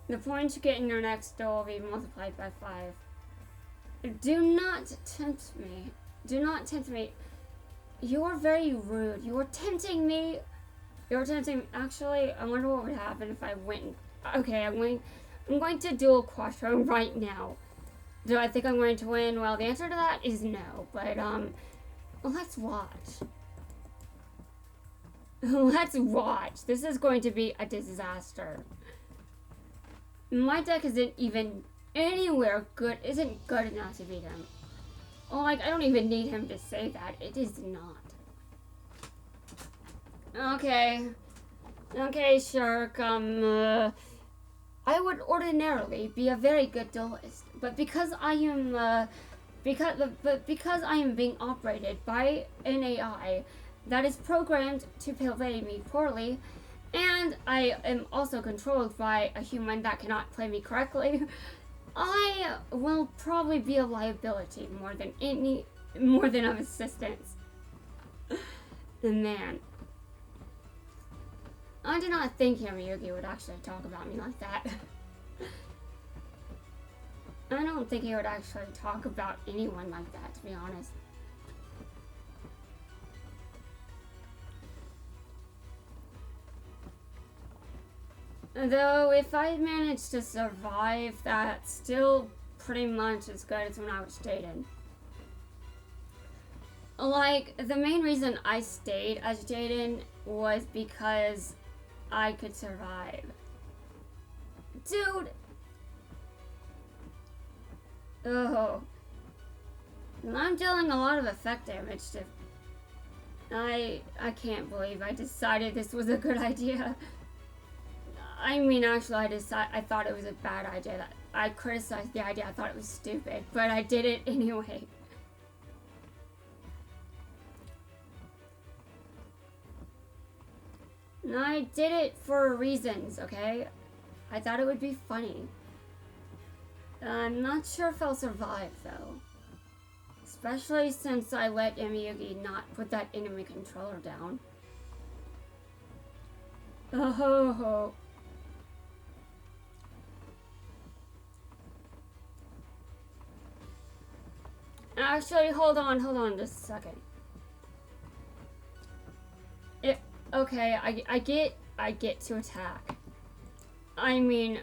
The points you get in your next duel will be multiplied by 5. Do not tempt me. Do not tempt me. You are very rude. You are tempting me. You're tempting me. Actually, I wonder what would happen if I went. Okay, I'm going to duel Quattro right now. Do I think I'm going to win? Well, the answer to that is no. But let's watch. Let's watch. This is going to be a disaster. My deck isn't even anywhere good. Isn't good enough to beat him. Like, I don't even need him to say that. It is not. Okay. Okay, Shark. I would ordinarily be a very good duelist, but because I am because I am being operated by an AI that is programmed to play me poorly, and I am also controlled by a human that cannot play me correctly, I will probably be a liability more than of assistance. Man, I did not think Yugi would actually talk about me like that. I don't think he would actually talk about anyone like that, to be honest. Though, if I managed to survive, that's still pretty much as good as when I was Jaden. Like, the main reason I stayed as Jaden was because I could survive. Dude! Oh. I'm dealing a lot of effect damage to... I can't believe I decided this was a good idea. I mean, actually, I thought it was a bad idea. I criticized the idea. I thought it was stupid, but I did it anyway. And I did it for reasons, okay? I thought it would be funny. I'm not sure if I'll survive, though. Especially since I let Yugi not put that enemy controller down. Oh ho ho. Actually, hold on just a second. Okay, I get to attack. I mean,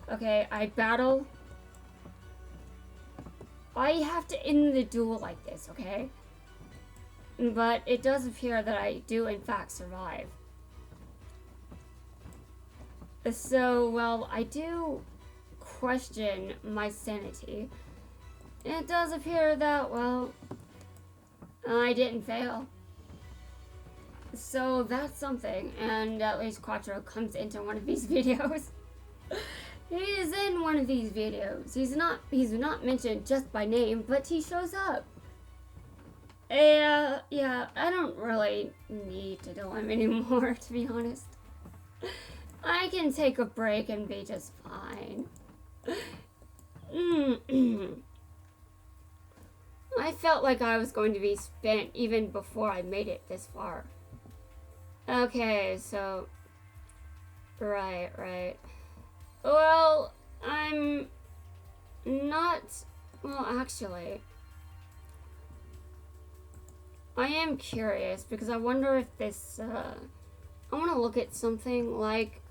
okay, I battle. I have to end the duel like this, okay? But it does appear that I do in fact survive. So, well, I do question my sanity. It does appear that, well, I didn't fail. So that's something, and at least Quattro comes into one of these videos. He is in one of these videos. He's not mentioned just by name, but he shows up. Yeah, I don't really need to do him anymore, to be honest. I can take a break and be just fine. I felt like I was going to be spent even before I made it this far. Okay, so... Right. Well, I'm not... Well, actually... I am curious, because I wonder if this, I want to look at something like...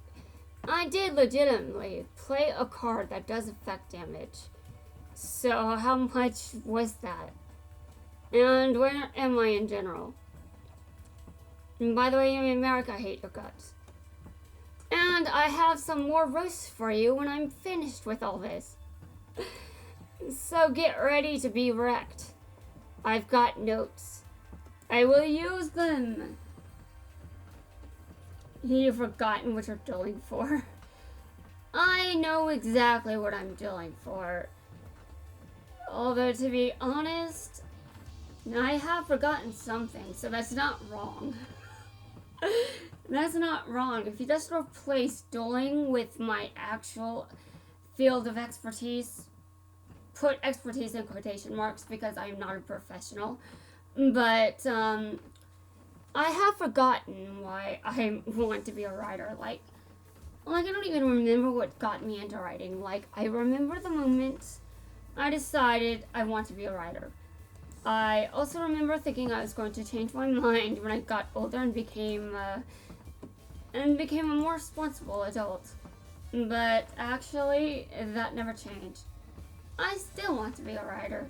I did legitimately play a card that does effect damage. So, how much was that? And where am I in general? And by the way, in America, I hate your guts. And I have some more roasts for you when I'm finished with all this. So get ready to be wrecked. I've got notes. I will use them. You've forgotten what you're dueling for. I know exactly what I'm dueling for. Although, to be honest, I have forgotten something, so that's not wrong. That's not wrong. If you just replace dueling with my actual field of expertise, put expertise in quotation marks because I'm not a professional. But I have forgotten why I want to be a writer. Like I don't even remember what got me into writing. Like, I remember the moment I decided I want to be a writer. I also remember thinking I was going to change my mind when I got older and became a more responsible adult. But actually, that never changed. I still want to be a writer,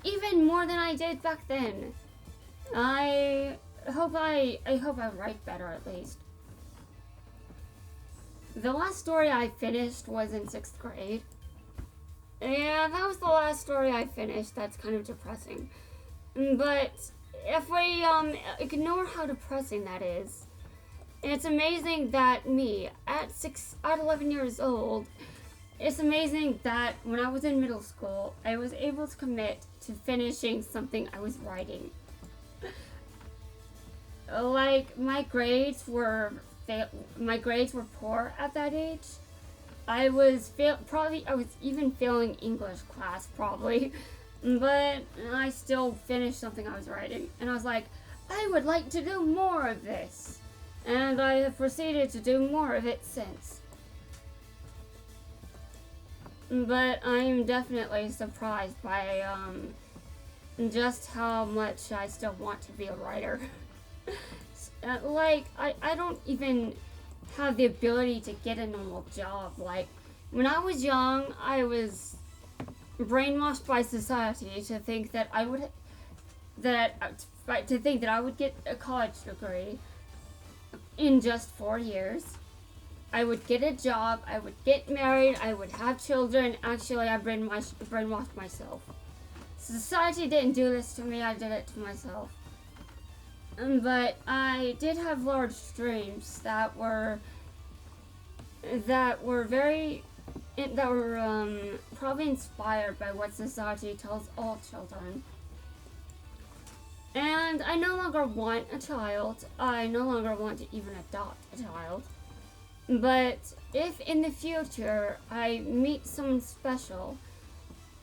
even more than I did back then. I hope I write better at least. The last story I finished was in 6th grade. Yeah, that was the last story I finished. That's kind of depressing. But if we ignore how depressing that is, it's amazing that me, at 11 years old, it's amazing that when I was in middle school, I was able to commit to finishing something I was writing. Like, my grades were poor at that age. I was even failing English class probably, but I still finished something I was writing, and I was like, I would like to do more of this, and I have proceeded to do more of it since. But I am definitely surprised by just how much I still want to be a writer. Like, I don't even have the ability to get a normal job. Like, when I was young, I was brainwashed by society to think that I would get a college degree in just 4 years. I would get a job, I would get married, I would have children. Actually, I brainwashed myself. Society didn't do this to me, I did it to myself. But I did have large dreams that were probably inspired by what society tells all children. And I no longer want a child. I no longer want to even adopt a child. But if in the future I meet someone special,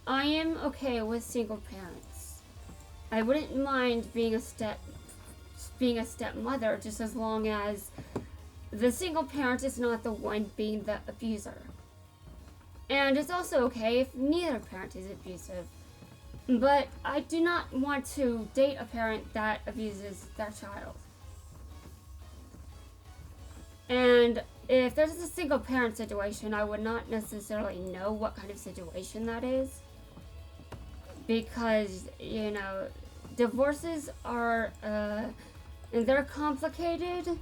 I am okay with single parents. I wouldn't mind being a stepmother, just as long as the single parent is not the one being the abuser. And it's also okay if neither parent is abusive. But I do not want to date a parent that abuses their child. And if there's a single parent situation, I would not necessarily know what kind of situation that is. Because, divorces are, they're complicated.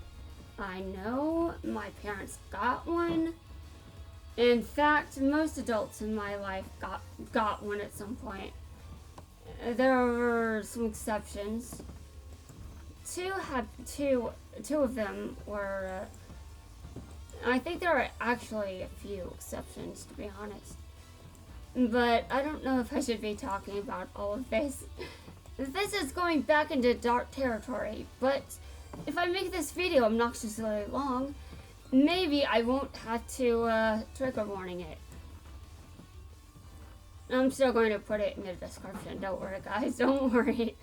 I know, my parents got one. In fact, most adults in my life got one at some point. There were some exceptions. Two of them were, I think there are actually a few exceptions, to be honest. But I don't know if I should be talking about all of this. This is going back into dark territory, but if I make this video obnoxiously long, maybe I won't have to trigger warning it. I'm still going to put it in the description. Don't worry, guys. Don't worry.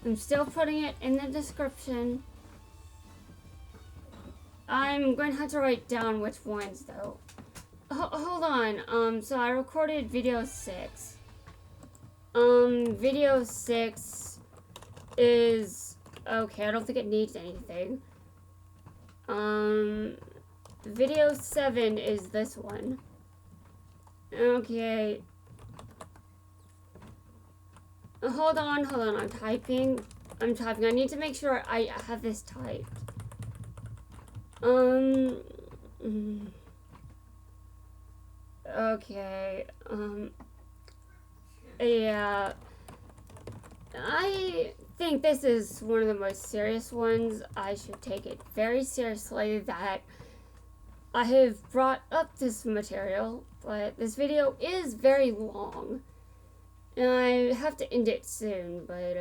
I'm still putting it in the description. I'm going to have to write down which ones, though. Hold on. So I recorded video 6. Video 6 is okay. I don't think it needs anything. Video 7 is this one. Okay. Hold on. I'm typing. I need to make sure I have this typed. Okay. Yeah. I think this is one of the most serious ones. I should take it very seriously that I have brought up this material, but this video is very long. And I have to end it soon, but,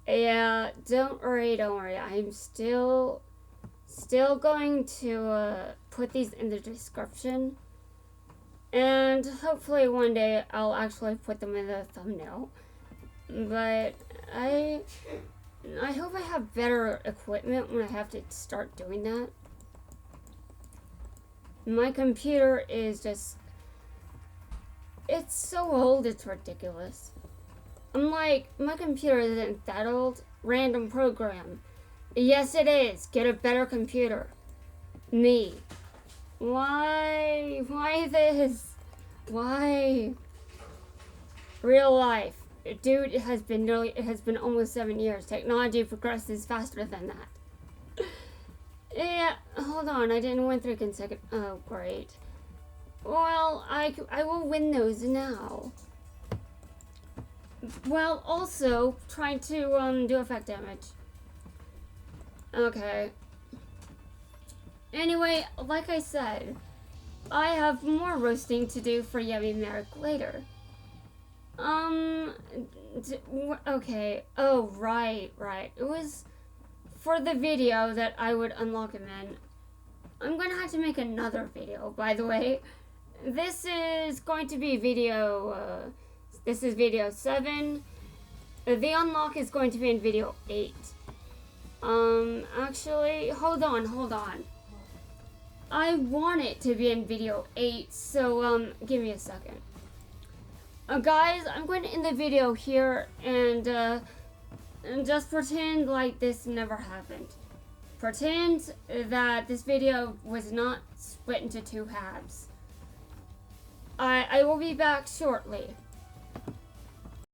yeah, don't worry. I'm still going to, put these in the description. And hopefully one day I'll actually put them in the thumbnail. But I hope I have better equipment when I have to start doing that. My computer is just, it's so old, it's ridiculous. I'm like, my computer isn't that old. Random program. Yes, it is. Get a better computer. Me. Why? Why this? Why? Real life. Dude, it has been almost 7 years. Technology progresses faster than that. Yeah, hold on. I didn't win 3 consecutive. Oh, great. Well, I will win those now. While also trying to do effect damage. Okay. Anyway, like I said, I have more roasting to do for Yummy Merrick later. Okay. Oh, right. It was for the video that I would unlock him in. I'm gonna have to make another video, by the way. This is going to be video, this is video 7. The unlock is going to be in video 8. Actually, hold on. I want it to be in video 8, so, give me a second. Guys, I'm going to end the video here and just pretend like this never happened. Pretend that this video was not split into 2 halves. I will be back shortly.